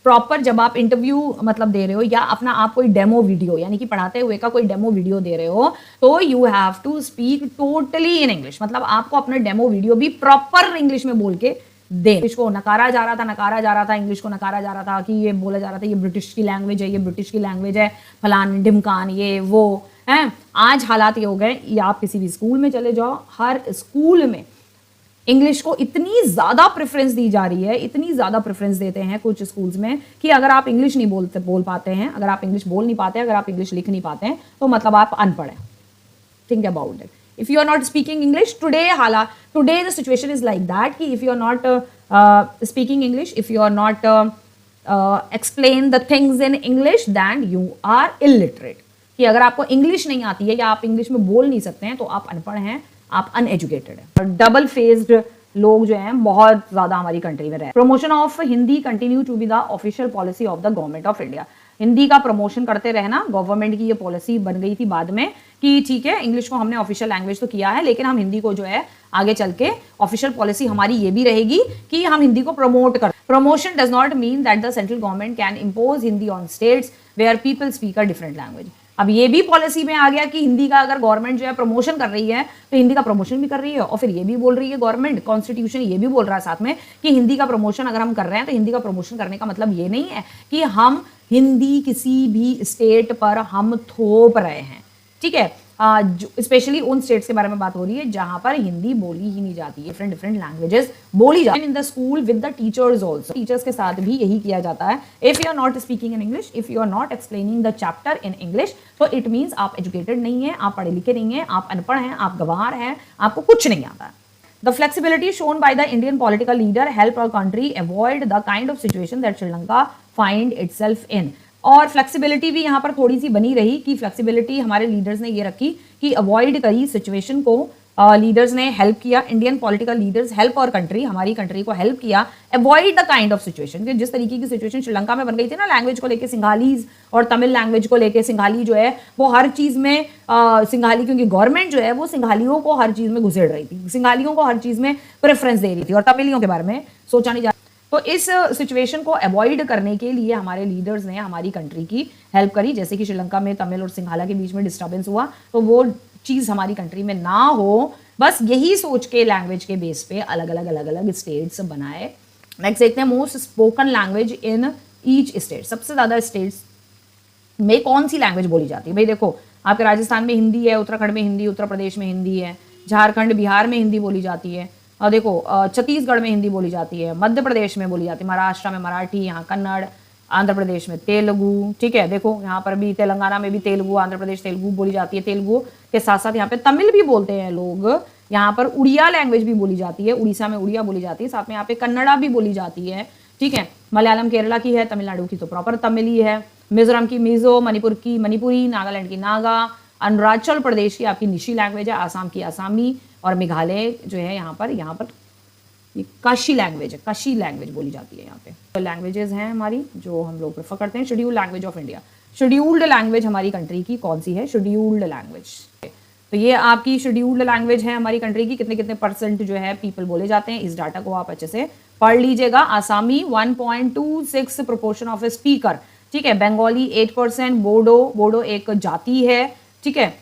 प्रॉपर जब आप इंटरव्यू मतलब दे रहे हो या अपना आप कोई डेमो वीडियो यानी कि पढ़ाते हुए का कोई डेमो वीडियो दे रहे हो, तो you have to speak totally in English. मतलब आपको अपना डेमो वीडियो भी प्रॉपर इंग्लिश में बोल के दे। इंग्लिश को नकारा जा रहा था, इंग्लिश को नकारा जा रहा था कि ये बोला जा रहा था ये ब्रिटिश की लैंग्वेज है, ये ब्रिटिश की लैंग्वेज है, फलान ढिमकान ये वो है। आज हालात ये हो गए, या आप किसी भी स्कूल में चले जाओ, हर स्कूल में इंग्लिश को इतनी ज्यादा प्रेफरेंस दी जा रही है, इतनी ज्यादा प्रेफरेंस देते हैं कुछ स्कूल्स में कि अगर आप इंग्लिश नहीं बोल पाते हैं, अगर आप इंग्लिश बोल नहीं पाते, अगर आप इंग्लिश लिख नहीं पाते हैं, तो मतलब आप अनपढ़ हैं। Think about it. If you are not speaking English today the situation is like that कि if you are not speaking English, if you are not explain the things in English, then you are illiterate। कि अगर आपको English नहीं आती है या आप English में बोल नहीं सकते हैं तो आप अनपढ़ हैं, आप अनएजुकेटेड हैं। डबल फेस्ड लोग जो हैं बहुत ज्यादा हमारी कंट्री में रहे। Promotion of Hindi continue to be the official policy of the government of India. Hindi का प्रमोशन करते रहना, गवर्नमेंट की ये पॉलिसी बन गई थी बाद में कि ठीक है इंग्लिश को हमने ऑफिशियल लैंग्वेज तो किया है, लेकिन हम हिंदी को जो है आगे चल के ऑफिशियल पॉलिसी हमारी ये भी रहेगी कि हम हिंदी को प्रमोट कर। Promotion does not mean that the central government can impose Hindi on states where people speak a different language. अब ये भी पॉलिसी में आ गया कि हिंदी का अगर गवर्नमेंट जो है प्रमोशन कर रही है तो हिंदी का प्रमोशन भी कर रही है, और फिर ये भी बोल रही है गवर्नमेंट, कॉन्स्टिट्यूशन ये भी बोल रहा है साथ में कि हिंदी का प्रमोशन अगर हम कर रहे हैं तो हिंदी का प्रमोशन करने का मतलब ये नहीं है कि हम हिंदी किसी भी स्टेट पर हम थोप रहे हैं, ठीक है। स्पेशली उन स्टेट्स के बारे में बात हो रही है जहां पर हिंदी बोली ही नहीं जाती है, डिफरेंट लैंग्वेजेस बोली जाती है। In the school with the teachers also, teachers के साथ भी यही किया जाता है। If you are not speaking in English, if you are not explaining the chapter in English, तो इट मीन्स आप एजुकेटेड नहीं है, आप पढ़े लिखे नहीं है, आप अनपढ़ हैं, आप गंवार हैं, आपको कुछ नहीं आता है। The flexibility shown by the Indian political leader helped our country avoid the kind of situation that Sri Lanka find itself in। और फ्लेक्सिबिलिटी भी यहाँ पर थोड़ी सी बनी रही कि फ्लेक्सिबिलिटी हमारे लीडर्स ने ये रखी कि अवॉइड करी सिचुएशन को। लीडर्स ने हेल्प किया, इंडियन पॉलिटिकल लीडर्स हेल्प और कंट्री, हमारी कंट्री को हेल्प किया avoid the kind of situation कि जिस तरीके की सिचुएशन श्रीलंका में बन गई थी ना, लैंग्वेज को लेके सिंघालीज और तमिल लैंग्वेज को लेके सिंघाली जो है वो हर चीज में सिंघाली, क्योंकि गवर्नमेंट जो है वो सिंघालियों को हर चीज में घुसेड़ रही थी, सिंघालियों को हर चीज में प्रेफरेंस दे रही थी और तमिलियों के बारे में सोचा नहीं जा। तो इस सिचुएशन को अवॉइड करने के लिए हमारे लीडर्स ने हमारी कंट्री की हेल्प करी। जैसे कि श्रीलंका में तमिल और सिंघाला के बीच में डिस्टर्बेंस हुआ, तो वो चीज़ हमारी कंट्री में ना हो, बस यही सोच के लैंग्वेज के बेस पे अलग अलग स्टेट्स बनाए। नेक्स्ट देखते हैं most spoken language in each state. सबसे ज़्यादा स्टेट्स में कौन सी लैंग्वेज बोली जाती है? भाई देखो, आपके राजस्थान में हिंदी है, उत्तराखंड में हिंदी, उत्तर प्रदेश में हिंदी है, झारखंड बिहार में हिंदी बोली जाती है, और देखो छत्तीसगढ़ में हिंदी बोली जाती है, मध्य प्रदेश में बोली जाती है, महाराष्ट्र में मराठी, यहाँ कन्नड़, आंध्र प्रदेश में तेलुगु, ठीक है। देखो यहाँ पर भी तेलंगाना में भी तेलुगु, आंध्र प्रदेश तेलुगु बोली जाती है। तेलुगु के साथ साथ यहाँ पे तमिल भी बोलते हैं लोग। यहाँ पर उड़िया लैंग्वेज भी बोली जाती है, उड़ीसा में उड़िया बोली जाती है, साथ में यहाँ पे कन्नड़ा भी बोली जाती है, ठीक है। मलयालम केरला की है, तमिलनाडु की तो प्रॉपर तमिल ही है, मिजोरम की मिजो, मणिपुर की मणिपुरी, नागालैंड की नागा, अरुणाचल प्रदेश की आपकी निशी लैंग्वेज है, आसाम की आसामी, और मेघालय जो है यहाँ पर ये काशी लैंग्वेज है, काशी लैंग्वेज बोली जाती है यहाँ पे। तो लैंग्वेजेस हैं हमारी जो हम लोग प्रेफर करते हैं। Scheduled language of India, scheduled language हमारी कंट्री की कौन सी है? Scheduled language. तो ये आपकी शेड्यूल्ड लैंग्वेज है हमारी कंट्री की। कितने कितने परसेंट जो है पीपल बोले जाते हैं, इस डाटा को आप अच्छे से पढ़ लीजिएगा। आसामी 1.26 प्रोपोर्शन ऑफ ए स्पीकर, ठीक है। बंगाली 8%, बोडो एक जाति है, ठीक है।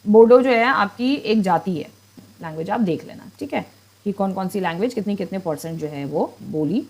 बोडो जो है आपकी एक जाति है, लैंग्वेज आप देख लेना, ठीक है, कि कौन कौन सी लैंग्वेज कितनी कितने % जो है वो बोली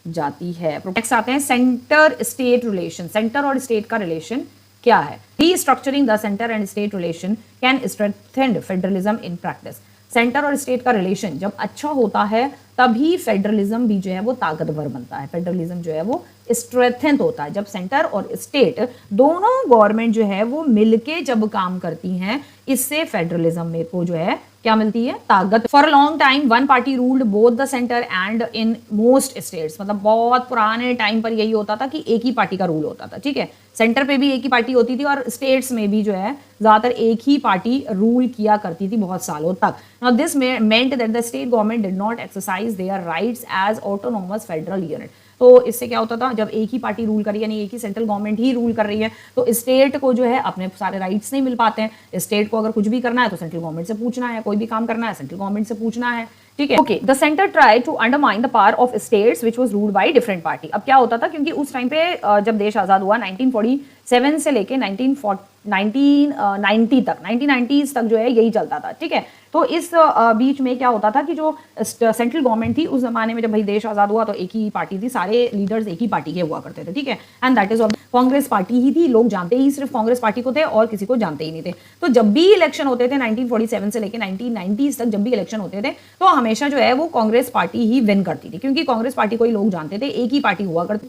जाती है। नेक्स्ट आते हैं सेंटर स्टेट रिलेशन। सेंटर और स्टेट का रिलेशन क्या है? Restructuring the centre and state relation can strengthen federalism in practice. Centre और स्टेट का रिलेशन जब अच्छा होता है तभी फेडरलिज्म भी जो है वो ताकतवर बनता है, फेडरलिज्म जो है वो स्ट्रेंथन होता है। जब सेंटर और स्टेट दोनों गवर्नमेंट जो है वो मिलके जब काम करती हैं, इससे फेडरलिज्म में को जो है क्या मिलती है? ताकत। For a long time one party ruled both the centre and in most states. मतलब बहुत पुराने टाइम पर यही होता था कि एक ही पार्टी का रूल होता था, ठीक है, सेंटर पे भी एक ही पार्टी होती थी और स्टेट्स में भी जो है ज्यादातर एक ही पार्टी रूल किया करती थी बहुत सालों तक। Now this meant that the state government did not exercise their rights as autonomous federal unit. तो इससे क्या होता था, जब एक ही पार्टी रूल कर रही है, यानी एक ही सेंट्रल गवर्नमेंट ही रूल कर रही है, तो स्टेट को जो है अपने सारे राइट्स नहीं मिल पाते हैं। स्टेट को अगर कुछ भी करना है तो सेंट्रल गवर्नमेंट से पूछना है, कोई भी काम करना है सेंट्रल गवर्नमेंट से पूछना है, ठीक है। Okay, the centre try to undermine the power of states which was ruled by different party. अब क्या होता था, क्योंकि उस टाइम पे जब देश आजाद हुआ 1947 से लेके 1990 तक, 1990s तक जो है यही चलता था, ठीक है। तो इस बीच में क्या होता था कि जो सेंट्रल गवर्नमेंट थी उस जमाने में, जब भाई देश आजाद हुआ तो एक ही पार्टी थी, सारे लीडर्स एक ही पार्टी के हुआ करते थे, ठीक है, and that is Congress party ही थी। लोग जानते ही सिर्फ कांग्रेस पार्टी को थे और किसी को जानते ही नहीं थे। तो जब भी इलेक्शन होते थे 1947 से लेकर 1990s तक, जब भी इलेक्शन होते थे तो हमेशा जो है वो कांग्रेस पार्टी ही विन करती थी, क्योंकि कांग्रेस पार्टी को ही लोग जानते थे, एक ही पार्टी हुआ करती,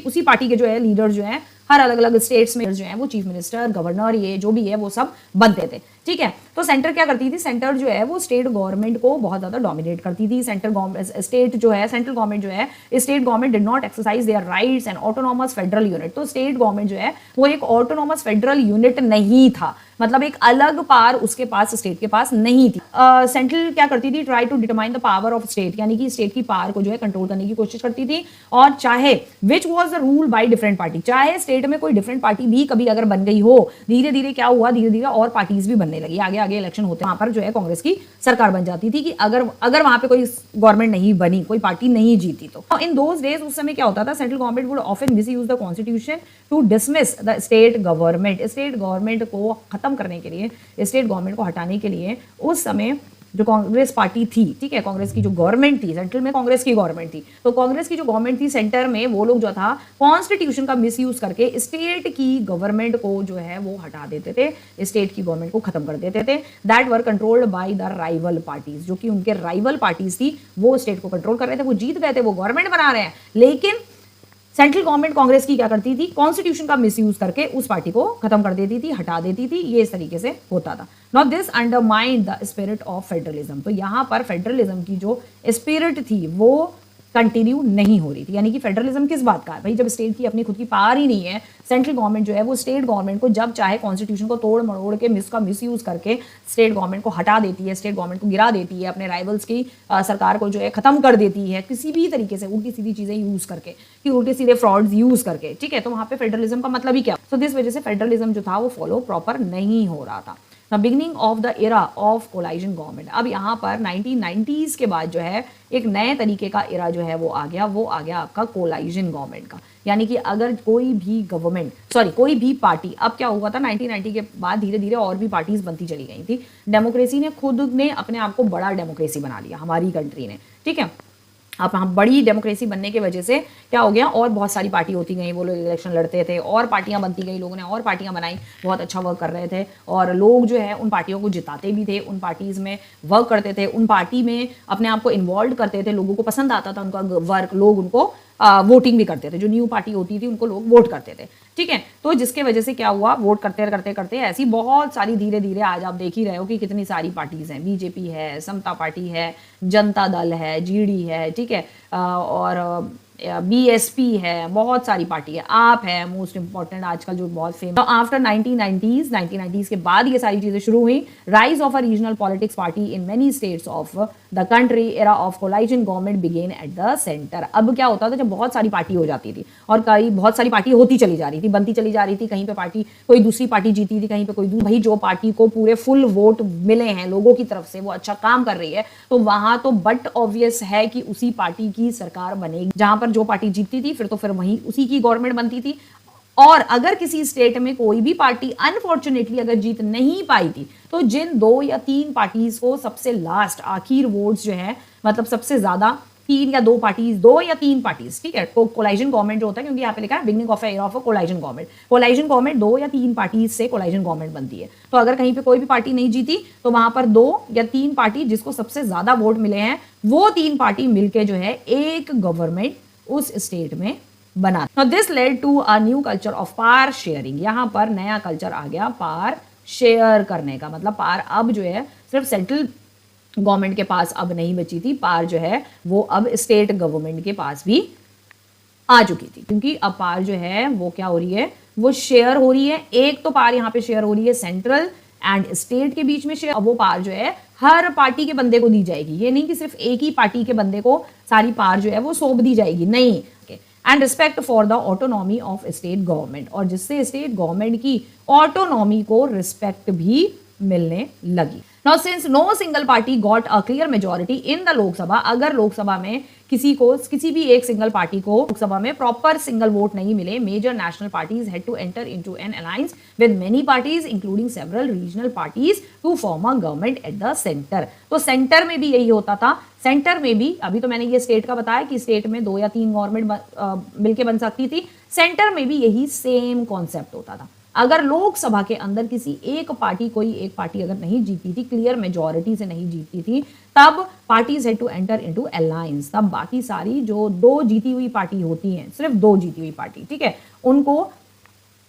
उसी पार्टी के जो है लीडर जो है हर अलग अलग स्टेट्स में जो है वो चीफ मिनिस्टर, गवर्नर, ये जो भी है वो सब बनते थे, ठीक है। तो सेंटर क्या करती थी, सेंटर जो है वो स्टेट गवर्नमेंट को बहुत ज्यादा डोमिनेट करती थी। सेंट्रल गवर्नमेंट, स्टेट जो है, सेंट्रल गवर्नमेंट जो है, state government did not exercise their rights and autonomous federal unit. तो स्टेट गवर्नमेंट जो है वो एक ऑटोनोमस फेडरल यूनिट नहीं था, मतलब एक अलग पावर उसके पास, स्टेट के पास नहीं थी। सेंट्रल क्या करती थी, try to determine the power of state, यानी कि स्टेट की पावर को जो है कंट्रोल करने की कोशिश करती थी। और चाहे which was the rule by different party, चाहे स्टेट में कोई डिफरेंट पार्टी भी कभी अगर बन गई हो, धीरे धीरे क्या हुआ, धीरे धीरे और पार्टीज भी बनने लगी, आगे आगे इलेक्शन होते वहां पर जो है कांग्रेस की सरकार बन जाती थी कि अगर वहां पे कोई गवर्नमेंट नहीं बनी, कोई पार्टी नहीं जीती तो इन दोज डेज उस समय क्या होता था, central government would often misuse the constitution to dismiss the state government. State government को खत्म करने के लिए, स्टेट गवर्नमेंट को हटाने के लिए उस समय जो कांग्रेस पार्टी थी, ठीक है, कांग्रेस की जो गवर्नमेंट थी, सेंट्रल में कांग्रेस की गवर्नमेंट थी, तो कांग्रेस की जो गवर्नमेंट थी सेंटर में, वो लोग जो था कॉन्स्टिट्यूशन का मिसयूज करके स्टेट की गवर्नमेंट को जो है वो हटा देते थे, स्टेट की गवर्नमेंट को खत्म कर देते थे। That were controlled by the rival parties, जो कि उनके राइवल पार्टीज थी, वो स्टेट को कंट्रोल कर रहे थे, वो जीत गए थे, वो गवर्नमेंट बना रहे हैं, लेकिन सेंट्रल गवर्नमेंट कांग्रेस की क्या करती थी, कॉन्स्टिट्यूशन का मिसयूज करके उस पार्टी को खत्म कर देती थी, हटा देती थी, ये इस तरीके से होता था। Now this undermine the spirit of federalism. तो यहां पर फेडरलिज्म की जो स्पिरिट थी वो कंटिन्यू नहीं हो रही थी। यानी कि फेडरलिज्म किस बात का है भाई, जब स्टेट की अपनी खुद की पावर ही नहीं है, सेंट्रल गवर्नमेंट जो है वो स्टेट गवर्नमेंट को जब चाहे कॉन्स्टिट्यूशन को तोड़ मरोड़ के का मिसयूज करके स्टेट गवर्नमेंट को हटा देती है, स्टेट गवर्नमेंट को गिरा देती है, अपने राइवल्स की सरकार को जो है खत्म कर देती है, किसी भी तरीके से उल्टी सीधी चीजें यूज करके, कि उल्टे सीधे फ्रॉड्स यूज करके, ठीक है। तो वहां पे फेडरलिज्म का मतलब ही क्या, तो इस वजह से फेडरलिज्म जो था वो फॉलो प्रॉपर नहीं हो रहा था। The beginning of the era of coalition government. अब यहाँ पर 1990s के बाद जो है एक नए तरीके का एरा जो है वो आ गया आपका कोलाइजन गवर्नमेंट का। यानी कि अगर कोई भी पार्टी, अब क्या हुआ था 1990 के बाद धीरे धीरे और भी पार्टीज बनती चली गई थी, डेमोक्रेसी ने खुद ने अपने आप को बड़ा डेमोक्रेसी बना लिया हमारी कंट्री ने, ठीक है। अब हम बड़ी डेमोक्रेसी बनने की वजह से क्या हो गया, और बहुत सारी पार्टी होती गई, वो लोग इलेक्शन लड़ते थे और पार्टियां बनती गई, लोगों ने और पार्टियां बनाई, बहुत अच्छा वर्क कर रहे थे, और लोग जो है उन पार्टियों को जिताते भी थे, उन पार्टीज में वर्क करते थे, उन पार्टी में अपने आप को इन्वॉल्व करते थे, लोगों को पसंद आता था उनका वर्क, लोग उनको वोटिंग भी करते थे, जो न्यू पार्टी होती थी उनको लोग वोट करते थे, ठीक है। तो जिसके वजह से क्या हुआ, वोट करते करते करते ऐसी बहुत सारी धीरे धीरे आज आप देख ही रहे हो कि कितनी सारी पार्टीज हैं, बीजेपी है, समता पार्टी है, जनता दल है, जीडी है, ठीक है, और बीएसपी है, बहुत सारी पार्टी है, आप है मोस्ट इंपॉर्टेंट आजकल जो बहुत फेमस। आफ्टर 1990s के बाद ये सारी चीजें शुरू हुई। Rise of a regional politics party in many states of the country, era of coalition government began at the centre. अब क्या होता था, जब बहुत सारी पार्टी हो जाती थी और कई बहुत सारी पार्टी होती चली जा रही थी, बनती चली जा रही थी, कहीं पे पार्टी कोई दूसरी पार्टी जीती थी, कहीं पे कोई भाई जो पार्टी को पूरे फुल वोट मिले हैं लोगों की तरफ से, वो अच्छा काम कर रही है, तो वहां तो बट ऑब्वियस है कि उसी पार्टी की सरकार बनेगी। जहां जो पार्टी जीतती थी फिर वहीं उसी की गवर्नमेंट बनती थी। और अगर किसी स्टेट में कोई भी पार्टी अनफॉर्चुनेटली अगर जीत नहीं पाई थी तो जिन 2 या 3 पार्टीज को सबसे लास्ट आखिर वोट्स जो है मतलब सबसे ज्यादा 3 या 2 पार्टीज 2 या 3 पार्टीज, ठीक है, कोलाइजन गवर्नमेंट जो होता है, क्योंकि यहाँ पे लिखा है beginning of era of coalition government 2 या 3 पार्टीज से कोलाइजन गवर्नमेंट बनती है। तो अगर कहीं पे कोई भी पार्टी नहीं जीती तो वहां पर 2 या 3 पार्टी जिसको सबसे ज्यादा वोट मिले हैं वो 3 पार्टी मिलके जो है एक गवर्नमेंट उस स्टेट में बना। Now this led to a new culture of power sharing। यहाँ पर नया कल्चर आ गया पावर शेयर करने का, मतलब पावर अब जो है सिर्फ सेंट्रल गवर्नमेंट के पास अब नहीं बची थी, पावर जो है वो अब स्टेट गवर्नमेंट के पास भी आ चुकी थी, क्योंकि अब पावर जो है वो क्या हो रही है, वो शेयर हो रही है। एक तो पावर यहाँ पे शेयर हो रही है सेंट्रल एंड स्टेट के बीच में शेयर, अब वो पावर जो है हर पार्टी के बंदे को दी जाएगी। ये नहीं कि सिर्फ एक ही पार्टी के बंदे को सारी पावर जो है वो सौंप दी जाएगी, नहीं। And respect for the autonomy of state government, और जिससे स्टेट गवर्नमेंट की ऑटोनॉमी को रिस्पेक्ट भी मिलने लगी। Now since no single party got a clear majority in the Lok Sabha, अगर लोकसभा में किसी भी एक सिंगल पार्टी को लोकसभा में प्रॉपर सिंगल वोट नहीं मिले, major national parties had to enter into an alliance with many parties including several regional parties to form a government at the centre. तो सेंटर में भी यही होता था, सेंटर में भी, अभी तो मैंने ये स्टेट का बताया कि स्टेट में 2 या 3 गवर्नमेंट मिलके बन सकती थी, सेंटर में भी यही सेम कॉन्सेप्ट होता था। अगर लोकसभा के अंदर कोई एक पार्टी अगर नहीं जीती थी, क्लियर मेजॉरिटी से नहीं जीती थी, तब parties had to enter into alliance. तब बाकी सारी जो 2 जीती हुई पार्टी होती हैं, सिर्फ 2 जीती हुई पार्टी, ठीक है, उनको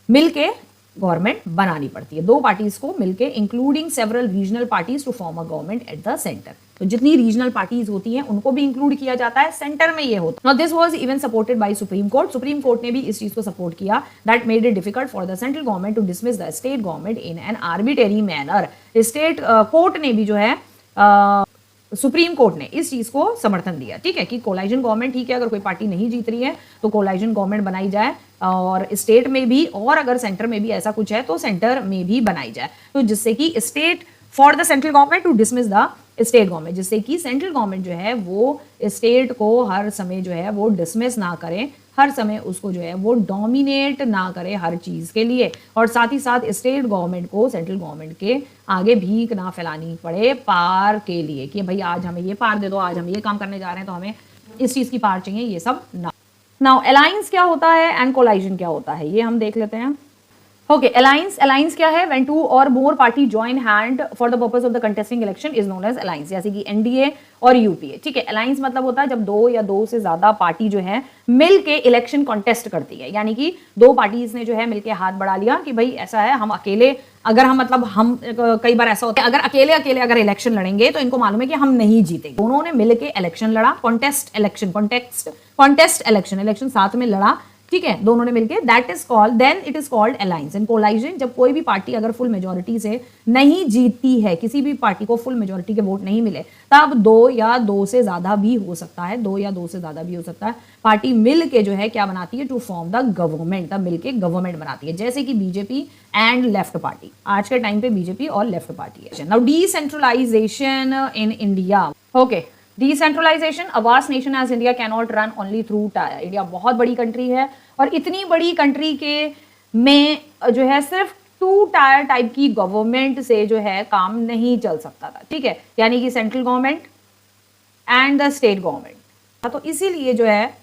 मिलके गवर्नमेंट बनानी पड़ती है। 2 पार्टीज को मिलके including several regional parties to form a government at the centre. तो जितनी रीजनल पार्टीज होती हैं उनको भी इंक्लूड किया जाता है, सेंटर में ये होता है। Now this was even supported by Supreme Court. Supreme Court ने भी इस चीज को सपोर्ट किया, that made it difficult for the central government to dismiss the state government in an arbitrary manner. State court ने भी जो है सुप्रीम कोर्ट ने इस चीज को समर्थन दिया, ठीक है, कि कोलाइजन गवर्नमेंट, ठीक है, अगर कोई पार्टी नहीं जीत रही है तो कोलाइजन गवर्नमेंट बनाई जाए, और स्टेट में भी, और अगर सेंटर में भी ऐसा कुछ है तो सेंटर में भी बनाई जाए, तो जिससे कि state for the central government to dismiss the state government, जिससे कि सेंट्रल गवर्नमेंट जो है वो स्टेट को हर समय जो है वो डिसमिस ना करें, हर समय उसको जो है वो डोमिनेट ना करे हर चीज के लिए, और साथ ही साथ स्टेट गवर्नमेंट को सेंट्रल गवर्नमेंट के आगे भीख ना फैलानी पड़े पार के लिए, कि भाई आज हमें ये पार दे दो, आज हम ये काम करने जा रहे हैं तो हमें इस चीज की पार चाहिए, ये सब ना। नाउ अलायंस क्या होता है एंड कोलाइजन क्या होता है, ये हम देख लेते हैं। ओके, अलायंस क्या है? When 2 or more party join hand for the purpose of the contesting election is known as alliance, जैसे कि एनडीए और यूपीए, ठीक है। अलायंस मतलब होता है जब 2 या 2 से ज्यादा पार्टी जो है मिलके इलेक्शन कॉन्टेस्ट करती है, यानी कि 2 पार्टीज ने जो है मिलके हाथ बढ़ा लिया कि भाई ऐसा है, हम अकेले अगर हम मतलब हम कई बार ऐसा होता है अगर अकेले अगर इलेक्शन लड़ेंगे तो इनको मालूम है कि हम नहीं जीतेंगे, दोनों ने मिलके इलेक्शन लड़ा, कॉन्टेस्ट इलेक्शन साथ में लड़ा, ठीक है, दोनों ने मिलके, that is called, then it is called alliance. And coalition, जब कोई भी पार्टी अगर फुल मेजॉरिटी से नहीं जीतती है, किसी भी पार्टी को फुल मेजॉरिटी के वोट नहीं मिले, तब 2 या 2 से ज्यादा भी हो सकता है, 2 या 2 से ज्यादा भी हो सकता है, पार्टी मिल के जो है क्या बनाती है, टू फॉर्म द गवर्नमेंट, तब मिलके गवर्नमेंट बनाती है, जैसे कि बीजेपी एंड लेफ्ट पार्टी, आज के टाइम पे बीजेपी और लेफ्ट पार्टी है। Now decentralisation in India, okay, decentralisation, a vast nation as India can not run only through tier. India बहुत बड़ी कंट्री है और इतनी बड़ी कंट्री के में जो है सिर्फ 2 टायर टाइप की गवर्नमेंट से जो है काम नहीं चल सकता था, ठीक है, यानी कि central government and the state government. तो इसीलिए जो है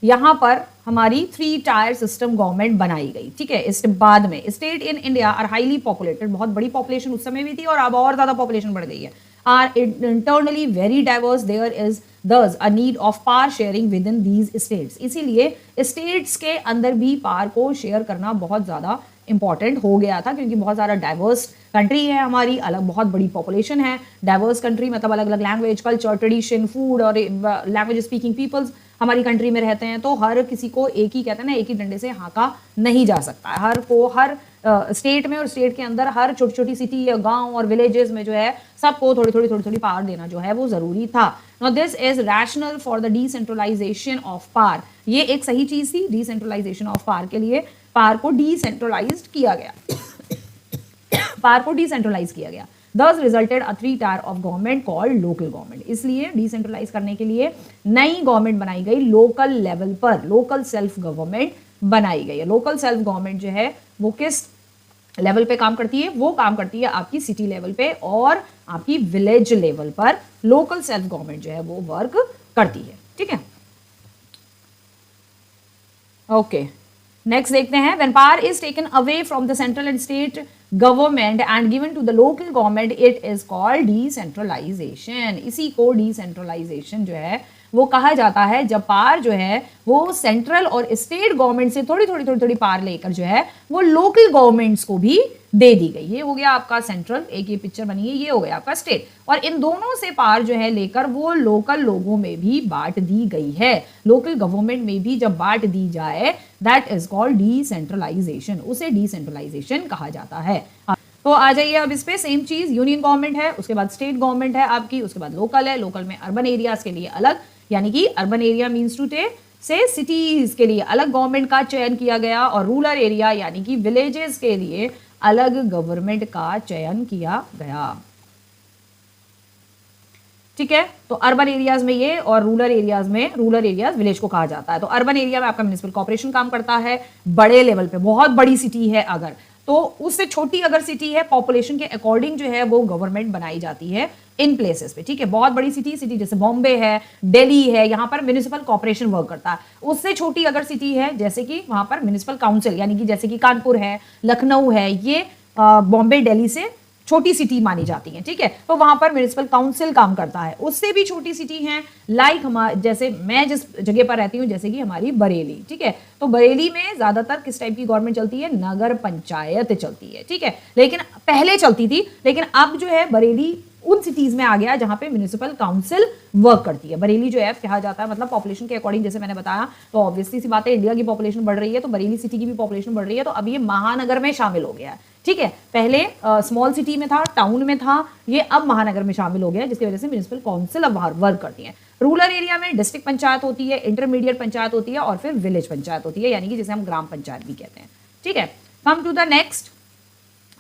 यहां पर हमारी 3 टायर सिस्टम गवर्नमेंट बनाई गई, ठीक है। इसके बाद में state in India are highly populated, बहुत बड़ी पॉपुलेशन उस समय भी थी और अब और ज्यादा पॉपुलेशन बढ़ गई है, are internally very diverse, there is thus a need of power sharing within these states। इसीलिए states के अंदर भी पावर को शेयर करना बहुत ज़्यादा इंपॉर्टेंट हो गया था, क्योंकि बहुत ज़्यादा डाइवर्स कंट्री है हमारी, अलग बहुत बड़ी पॉपुलेशन है, डाइवर्स कंट्री मतलब अलग अलग लैंग्वेज, कल्चर, ट्रेडिशन, फूड और लैंग्वेज स्पीकिंग पीपल्स हमारी कंट्री में रहते हैं, तो हर किसी को एक ही, कहते हैं ना, एक ही डंडे से हाँका नहीं जा सकता है, हर स्टेट में और स्टेट के अंदर हर छोटी छोटी सिटी या गांव और विलेजेस में जो है सबको थोड़ी थोड़ी पावर देना जो है वो जरूरी था। Now this is rational for the decentralisation of power, ये एक सही चीज थी डिसेंट्रलाइजेशन ऑफ पावर के लिए, पावर को डिसेंट्रलाइज किया गया पावर को डिसेंट्रलाइज किया गया। Thus resulted a 3 tier of government called local government। इसलिए डिसेंट्रलाइज करने के लिए नई गवर्नमेंट बनाई गई लोकल लेवल पर, लोकल सेल्फ गवर्नमेंट बनाई गई है। लोकल सेल्फ गवर्नमेंट जो है वो किस लेवल पे काम करती है? वो काम करती है आपकी सिटी लेवल पे और आपकी विलेज लेवल पर लोकल सेल्फ गवर्नमेंट जो है वो वर्क करती है। ठीक है, ओके नेक्स्ट देखते हैं, when power is taken away from the central and state government and given to the local government it is called decentralisation. इसी को डिसेंट्रलाइजेशन जो है वो कहा जाता है जब पावर जो है वो सेंट्रल और स्टेट गवर्नमेंट से थोड़ी थोड़ी पावर लेकर जो है वो लोकल गवर्नमेंट्स को भी दे दी गई। ये हो गया आपका सेंट्रल, एक ये पिक्चर बनी है, ये हो गया आपका स्टेट, और इन दोनों से पावर जो है लेकर वो लोकल लोगों में भी बांट दी गई है। लोकल गवर्नमेंट में भी जब बांट दी जाए दैट इज कॉल्ड डिसेंट्रलाइजेशन, उसे डिसेंट्रलाइजेशन कहा जाता है। तो आ जाइए अब इस पे, सेम चीज, यूनियन गवर्नमेंट है, उसके बाद स्टेट गवर्नमेंट है आपकी, उसके बाद लोकल है। लोकल में अर्बन एरियाज के लिए अलग, यानी कि अर्बन एरिया मीन्स टू से सिटीज के लिए अलग गवर्नमेंट का चयन किया गया, और रूरल एरिया यानी कि विलेजेस के लिए अलग गवर्नमेंट का चयन किया गया। ठीक है, तो अर्बन एरियाज में ये और रूरल एरियाज विलेज को कहा जाता है। तो अर्बन एरिया में आपका म्युनिसिपल कॉर्पोरेशन काम करता है, बड़े लेवल पे, बहुत बड़ी सिटी है अगर, तो उससे छोटी अगर सिटी है पॉपुलेशन के अकॉर्डिंग जो है वो गवर्नमेंट बनाई जाती है इन प्लेसेस पे। ठीक है, बहुत बड़ी सिटी जैसे बॉम्बे है, दिल्ली है, यहाँ पर म्युनिसिपल कॉर्पोरेशन वर्क करता है। उससे छोटी अगर सिटी है जैसे कि वहां पर म्युनिसिपल काउंसिल, यानी कि जैसे कि कानपुर है, लखनऊ है, ये बॉम्बे दिल्ली से छोटी सिटी मानी जाती है। ठीक है, तो वहां पर म्युनिसिपल काउंसिल काम करता है। उससे भी छोटी सिटी है लाइक जैसे मैं जिस जगह पर रहती हूँ, जैसे कि हमारी बरेली। ठीक है, तो बरेली में ज्यादातर किस टाइप की गवर्नमेंट चलती है? नगर पंचायत चलती है। ठीक है, लेकिन पहले चलती थी, लेकिन अब जो है बरेली उन सिटीज में आ गया जहां पे म्युनिसिपल काउंसिल वर्क करती है। बरेली जो है कहा जाता है, मतलब पॉपुलेशन के अकॉर्डिंग, जैसे मैंने बताया, तो ऑब्वियसली सी बात है इंडिया की पॉपुलेशन बढ़ रही है, तो बरेली सिटी की भी पॉपुलेशन बढ़ रही है, तो अब ये महानगर में शामिल हो गया है। ठीक है, पहले स्मॉल सिटी में था, टाउन में था, ये अब महानगर में शामिल हो गया है, जिसकी वजह से म्युनिसिपल काउंसिल अब वर्क करती है। रूरल एरिया में डिस्ट्रिक्ट पंचायत होती है, इंटरमीडिएट पंचायत होती है, और फिर विलेज पंचायत होती है, यानी कि जिसे हम ग्राम पंचायत भी कहते हैं। ठीक है, कम टू द नेक्स्ट,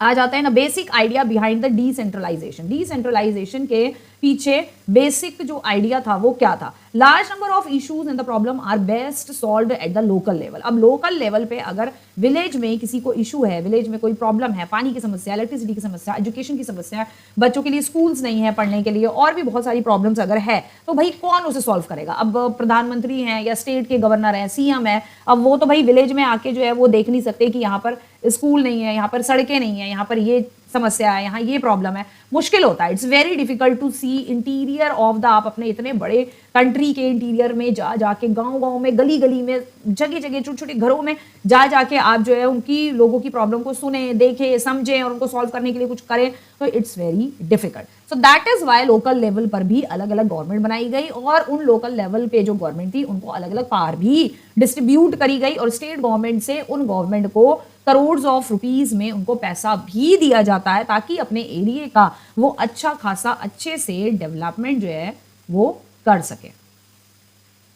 आ जाता है ना basic idea behind the decentralisation. Decentralisation के पीछे बेसिक जो आइडिया था वो क्या था? Large number of issues and the problem are best solved at the local level. अब लोकल लेवल पे अगर विलेज में किसी को इशू है, विलेज में कोई प्रॉब्लम है, पानी की समस्या, इलेक्ट्रिसिटी की समस्या, एजुकेशन की समस्या, बच्चों के लिए स्कूल्स नहीं है पढ़ने के लिए, और भी बहुत सारी प्रॉब्लम्स अगर है, तो भाई कौन उसे सॉल्व करेगा? अब प्रधानमंत्री हैं या स्टेट के गवर्नर हैं, सीएम है, अब वो तो भाई विलेज में आके जो है वो देख नहीं सकते कि यहाँ पर स्कूल नहीं है, यहाँ पर सड़कें नहीं है, यहाँ पर ये समस्या है, यहाँ ये प्रॉब्लम है, मुश्किल होता है। It's very difficult to see interior of the, आप अपने इतने बड़े कंट्री के इंटीरियर में जाके, गांव में, गली गली में, जगह जगह, छोटे छोटे घरों में जाके आप जो है उनकी लोगों की प्रॉब्लम को सुने, देखें, समझें और उनको सॉल्व करने के लिए कुछ करें, तो it's very difficult. So that is why local level पर भी अलग अलग गवर्नमेंट बनाई गई, और उन लोकल लेवल पे जो गवर्नमेंट थी उनको अलग अलग पावर भी डिस्ट्रीब्यूट करी गई, और स्टेट गवर्नमेंट से उन गवर्नमेंट को करोड़ ऑफ रुपीज में उनको पैसा भी दिया जाता है, ताकि अपने एरिया का वो अच्छा खासा अच्छे से डेवलपमेंट जो है वो कर सके।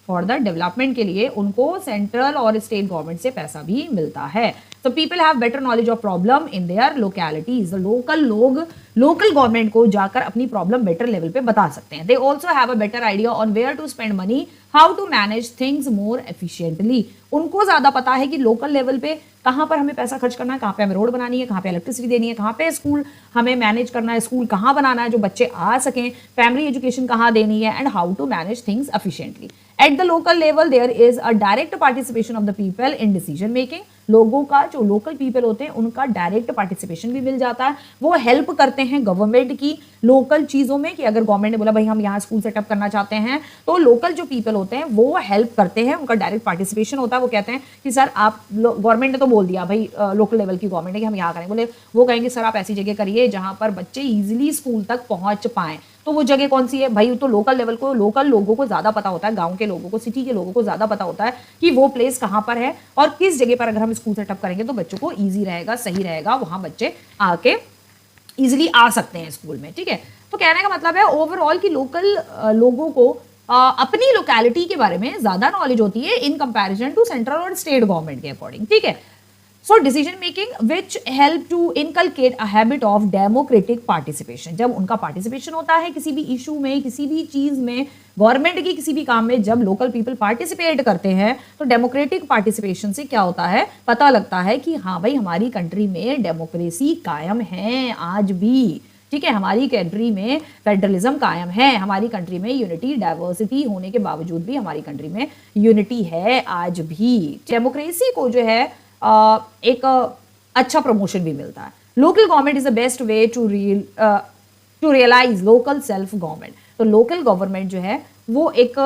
फॉर द डेवलपमेंट के लिए उनको सेंट्रल और स्टेट गवर्नमेंट से पैसा भी मिलता है। तो people have better knowledge of problem in their localities. Local लोग लोकल गवर्नमेंट को जाकर अपनी प्रॉब्लम बेटर लेवल पे बता सकते हैं। They also have a better idea on where to spend money, how to manage things more efficiently. उनको ज्यादा पता है कि लोकल लेवल पे कहाँ पर हमें पैसा खर्च करना है, कहाँ पे हमें रोड बनानी है, कहाँ पे इलेक्ट्रिसिटी देनी है, कहाँ पे स्कूल हमें मैनेज करना है, स्कूल कहाँ बनाना है जो बच्चे आ सकें, प्राइमरी एजुकेशन कहाँ देनी है, and how to manage things efficiently. At the local level there is a direct participation of the people in decision making. लोगों का, जो लोकल पीपल होते हैं उनका डायरेक्ट पार्टिसिपेशन भी मिल जाता है, वो हेल्प करते हैं गवर्नमेंट की लोकल चीजों में, कि अगर गवर्नमेंट ने बोला भाई हम यहाँ स्कूल सेटअप करना चाहते हैं, तो लोकल जो पीपल होते हैं वो हेल्प करते हैं, उनका डायरेक्ट पार्टिसिपेशन होता है। वो कहते हैं कि सर आप, गवर्नमेंट ने तो बोल दिया भाई, लोकल लेवल की गवर्नमेंट है कि हम यहाँ करेंगे, बोले वो कहेंगे सर आप ऐसी जगह करिए जहां पर बच्चे इजीली स्कूल तक पहुंच पाएं। तो वो जगह कौन सी है भाई? तो लोकल लेवल को, लोकल लोगों को ज्यादा पता होता है, गांव के लोगों को, सिटी के लोगों को ज्यादा पता होता है कि वो प्लेस कहां पर है और किस जगह पर अगर हम स्कूल सेटअप करेंगे तो बच्चों को ईजी रहेगा, सही रहेगा, वहां बच्चे आके इजिली आ सकते हैं स्कूल में। ठीक है, तो कहने का मतलब है ओवरऑल कि लोकल लोगों को अपनी लोकेलिटी के बारे में ज्यादा नॉलेज होती है इन कंपैरिजन टू सेंट्रल और स्टेट गवर्नमेंट के अकॉर्डिंग। ठीक है, so decision making which help to inculcate a habit of democratic participation. जब उनका पार्टिसिपेशन होता है किसी भी इशू में, किसी भी चीज में, गवर्नमेंट की किसी भी काम में, जब लोकल पीपल पार्टिसिपेट करते हैं तो डेमोक्रेटिक पार्टिसिपेशन से क्या होता है, पता लगता है कि हाँ भाई हमारी कंट्री में डेमोक्रेसी कायम है आज भी, ठीक है, हमारी कंट्री में फेडरलिज्म कायम है, हमारी कंट्री में यूनिटी डाइवर्सिटी होने के बावजूद भी हमारी कंट्री में यूनिटी है आज भी। डेमोक्रेसी को जो है एक अच्छा प्रमोशन भी मिलता है। Local government is the best way to realise local self government. तो लोकल गवर्नमेंट जो है वो एक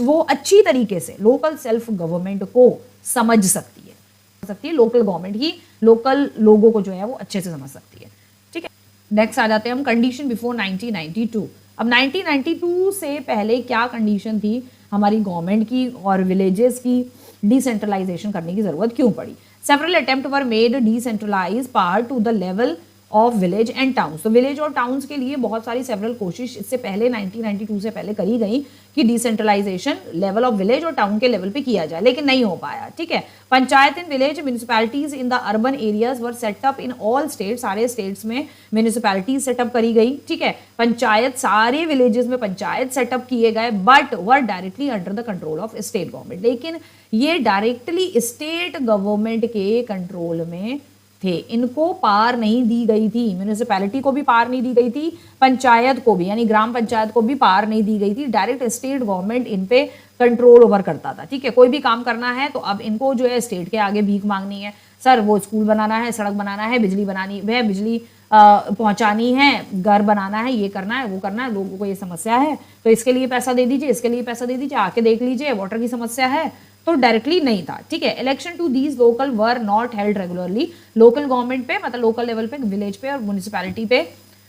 वो अच्छी तरीके से लोकल सेल्फ गवर्नमेंट को समझ सकती है, लोकल गवर्नमेंट ही लोकल लोगों को जो है वो अच्छे से समझ सकती है, ठीक है। नेक्स्ट आ जाते हैं हम कंडीशन बिफोर 1992। अब 1992 से पहले क्या कंडीशन थी हमारी गवर्नमेंट की और विलेजेस की डिसेंट्रलाइजेशन करने की जरूरत क्यों पड़ी? Several attempt were made decentralise power to the level of village and towns. तो विलेज और टाउन्स के लिए बहुत सारी सेवरल कोशिश इससे पहले 1992 से पहले करी गई कि डिसेंट्रलाइजेशन लेवल ऑफ विलेज और टाउन के लेवल पे किया जाए, लेकिन नहीं हो पाया, ठीक है। Panchayat in village municipalities in the urban areas were set up in all states. सारे स्टेट्स में म्यूनिसिपैलिटीज सेटअप करी गई, ठीक है। पंचायत सारे विलेजेस में पंचायत सेटअप किए गए, but were directly under the control of state government. लेकिन ये डायरेक्टली स्टेट गवर्नमेंट के कंट्रोल में थे, इनको पार नहीं दी गई थी, म्यूनिसिपैलिटी को भी पार नहीं दी गई थी, पंचायत को भी यानी ग्राम पंचायत को भी पार नहीं दी गई थी। डायरेक्ट स्टेट गवर्नमेंट इन पे कंट्रोल ओवर करता था, ठीक है। कोई भी काम करना है तो अब इनको जो है स्टेट के आगे भीख मांगनी है, सर वो स्कूल बनाना है, सड़क बनाना है, बिजली बनानी है, बिजली पहुंचानी है, घर बनाना है, ये करना है, वो करना है, लोगों को ये समस्या है तो इसके लिए पैसा दे दीजिए, इसके लिए पैसा दे दीजिए, आके देख लीजिए, वाटर की समस्या है, तो डायरेक्टली नहीं था, ठीक है। Election to these local were not held regularly. Local government पे मतलब लोकल लेवल पे, विलेज पे और म्यूनिसिपैलिटी पे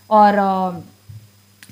और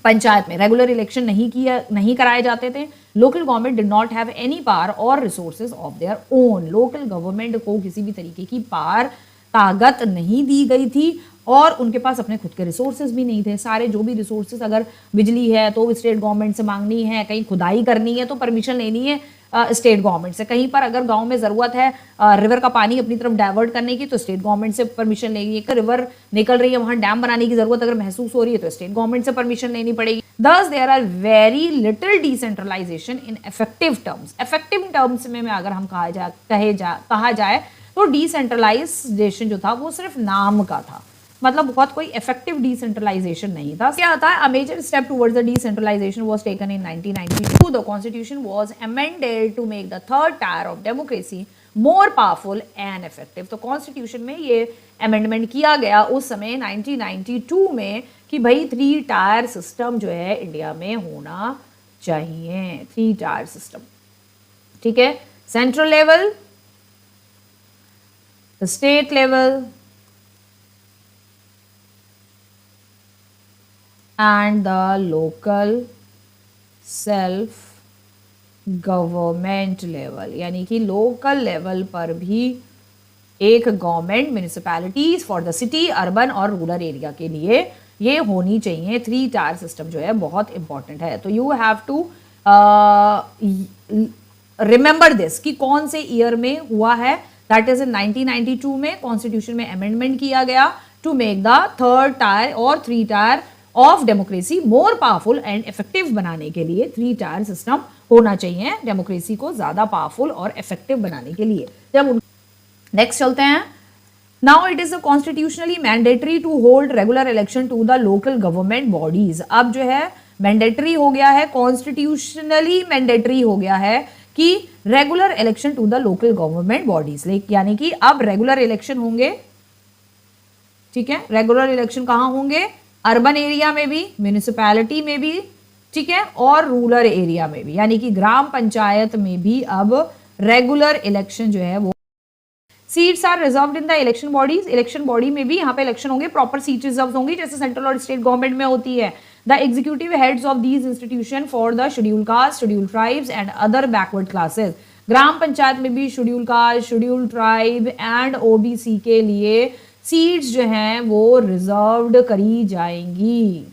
पंचायत में रेगुलर इलेक्शन नहीं कराए जाते थे। Local government did not have any power or resources of their own. Local government को किसी भी तरीके की पावर ताकत नहीं दी गई थी और उनके पास अपने खुद के रिसोर्सेज भी नहीं थे। सारे जो भी रिसोर्सेज, अगर बिजली है तो स्टेट गवर्नमेंट से मांगनी है, कहीं खुदाई करनी है तो परमिशन लेनी है स्टेट गवर्नमेंट से, कहीं पर अगर गांव में ज़रूरत है रिवर का पानी अपनी तरफ डाइवर्ट करने की तो स्टेट गवर्नमेंट से परमिशन लेनी है, रिवर निकल रही है वहां डैम बनाने की ज़रूरत अगर महसूस हो रही है तो स्टेट गवर्नमेंट से परमिशन लेनी पड़ेगी। Thus there are very little decentralization in effective terms। effective terms में अगर हम कहा जाए तो डिसेंट्रलाइजेशन जो था वो सिर्फ नाम का था, मतलब बहुत कोई इफेक्टिव डिसेंट्रलाइजेशन नहीं था। क्या था? A major step towards the decentralisation was taken in 1992। The constitution was amended to make the third tier of democracy more powerful and effective. तो कॉन्स्टिट्यूशन में ये अमेंडमेंट किया गया उस समय 1992 में कि भाई 3 टायर सिस्टम जो है इंडिया में होना चाहिए, 3 टायर सिस्टम, ठीक है। Central level, the state level and the local self government level, यानी कि लोकल लेवल पर भी एक government municipalities for the city, urban और रूरल एरिया के लिए ये होनी चाहिए। 3 टायर सिस्टम जो है बहुत इंपॉर्टेंट है। तो you have to remember this कि कौन से ईयर में हुआ है, दैट इज इन 1992 में कॉन्स्टिट्यूशन में अमेंडमेंट किया गया to make the third tier और 3 tier of democracy more powerful and effective बनाने के लिए 3 टायर सिस्टम होना चाहिए डेमोक्रेसी को ज्यादा पावरफुल और इफेक्टिव बनाने के लिए। जब नेक्स्ट चलते हैं, now it is constitutionally mandatory to hold regular election to the local government bodies. अब जो है मैंडेटरी हो गया है, कॉन्स्टिट्यूशनली मैंडेटरी हो गया है कि regular election to the local government bodies, यानी कि अब रेगुलर इलेक्शन होंगे, ठीक है। रेगुलर इलेक्शन कहां होंगे? अर्बन एरिया में भी, म्यूनिसिपैलिटी में भी, ठीक है, और रूरल एरिया में भी, यानी कि ग्राम पंचायत में भी अब रेगुलर इलेक्शन जो है वो। Seats are reserved in the election bodies. Election body में भी यहाँ पे इलेक्शन होंगे, प्रॉपर सीट रिजर्व होंगी जैसे सेंट्रल और स्टेट गवर्नमेंट में होती है। The executive heads of these institutions for the scheduled caste, scheduled tribes and other backward classes। ग्राम पंचायत में भी scheduled caste, scheduled tribe and OBC के लिए सीट्स जो हैं वो रिजर्व्ड करी जाएंगी,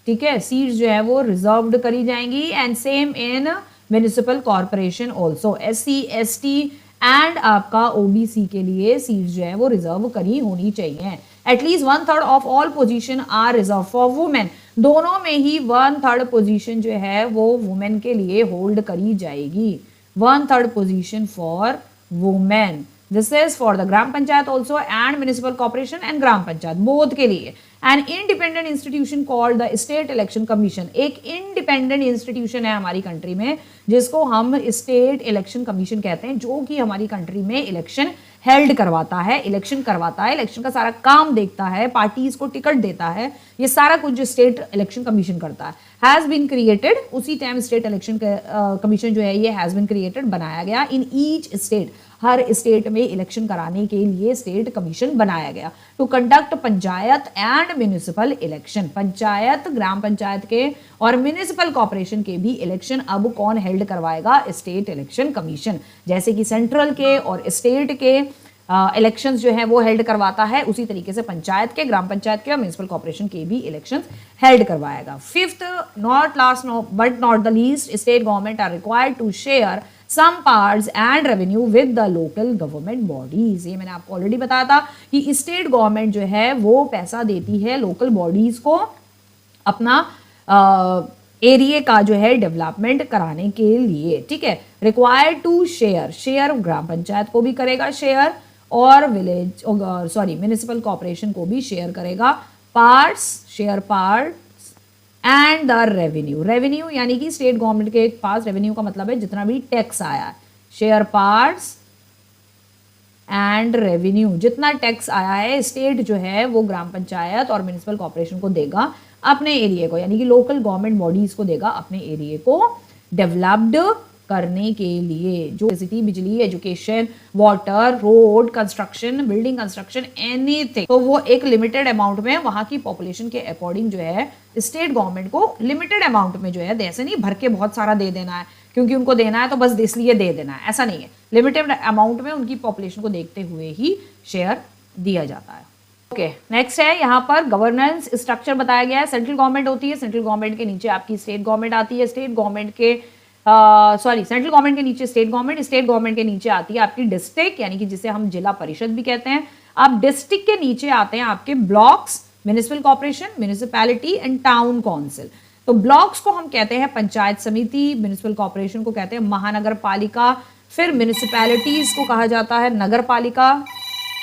ठीक है। सीट्स जो है वो रिजर्व्ड करी जाएंगी and same in municipal corporation also. SC, ST and आपका ओबीसी के लिए सीट्स जो है वो रिजर्व करी होनी चाहिए। At least 1/3 of all position are reserve for women, दोनों में ही 1/3 पोजीशन जो है वो वुमेन के लिए होल्ड करी जाएगी। 1/3 position for women. This is for the gram panchayat also and municipal corporation and gram panchayat both के लिए। An independent institution called the state election commission, एक इंडिपेंडेंट इंस्टीट्यूशन है हमारी कंट्री में जिसको हम स्टेट इलेक्शन कमीशन कहते हैं, जो कि हमारी कंट्री में इलेक्शन हेल्ड करवाता है, इलेक्शन करवाता है, इलेक्शन का सारा काम देखता है, पार्टीज को टिकट देता है, ये सारा कुछ जो स्टेट इलेक्शन कमीशन करता है। हैज बीन क्रिएटेड, उसी टाइम स्टेट इलेक्शन कमीशन जो है ये हैज बीन क्रिएटेड, बनाया गया इन ईच स्टेट, हर स्टेट में इलेक्शन कराने के लिए स्टेट कमीशन बनाया गया to conduct panchayat and municipal election. Panchayat, gram panchayat के और म्युनिसिपल कॉर्पोरेशन के भी इलेक्शन अब कौन हेल्ड करवाएगा? State election commission. जैसे कि सेंट्रल के और स्टेट के इलेक्शंस जो है वो हेल्ड करवाता है, उसी तरीके से पंचायत के, ग्राम पंचायत के और म्युनिसिपल कॉर्पोरेशन के भी इलेक्शंस हेल्ड करवाएगा। Fifth, not last but not the least, state government are required to share some parts and revenue with the local government bodies। ये मैंने आपको ऑलरेडी बताया था कि स्टेट गवर्नमेंट जो है वो पैसा देती है लोकल बॉडीज को अपना एरिया का जो है डेवलपमेंट कराने के लिए, ठीक है। रिक्वायर्ड टू शेयर, शेयर ग्राम पंचायत को भी करेगा शेयर और विलेज म्युनिसिपल कॉर्पोरेशन को भी शेयर करेगा parts, share part and the revenue, revenue यानी कि स्टेट गवर्नमेंट के पास रेवेन्यू का मतलब है जितना भी टैक्स आया है, शेयर पार्ट्स एंड रेवेन्यू, जितना टैक्स आया है स्टेट जो है वो ग्राम पंचायत और म्युनिसिपल कॉर्पोरेशन को देगा अपने एरिया को, यानी कि लोकल गवर्नमेंट बॉडीज को देगा अपने एरिया को डेवलप्ड करने के लिए, जो इलेक्ट्रिसिटी, बिजली, education, water, road construction, building construction, anything, तो वो एक लिमिटेड अमाउंट में वहां की पॉपुलेशन के अकॉर्डिंग जो है स्टेट गवर्नमेंट को लिमिटेड अमाउंट में जो है, ऐसे नहीं भर के बहुत सारा दे देना है क्योंकि उनको देना है तो बस इसलिए दे देना है, ऐसा नहीं है। लिमिटेड अमाउंट में उनकी पॉपुलेशन को देखते हुए ही शेयर दिया जाता है। ओके, नेक्स्ट है यहाँ पर गवर्नेंस स्ट्रक्चर बताया गया है। सेंट्रल गवर्नमेंट होती है, सेंट्रल गवर्नमेंट के नीचे आपकी स्टेट गवर्नमेंट आती है, स्टेट गवर्नमेंट के सेंट्रल गवर्नमेंट के नीचे स्टेट गवर्नमेंट, स्टेट गवर्नमेंट के नीचे आती है आपकी डिस्ट्रिक्ट, यानी कि जिसे हम जिला परिषद भी कहते हैं। अब डिस्ट्रिक्ट के नीचे आते हैं आपके blocks, municipal corporation, municipality and town council. तो ब्लॉक्स को हम कहते हैं पंचायत समिति, म्युनिसिपल कॉर्पोरेशन को कहते हैं महानगर पालिका, फिर म्युनिसिपैलिटीज को कहा जाता है नगर पालिका,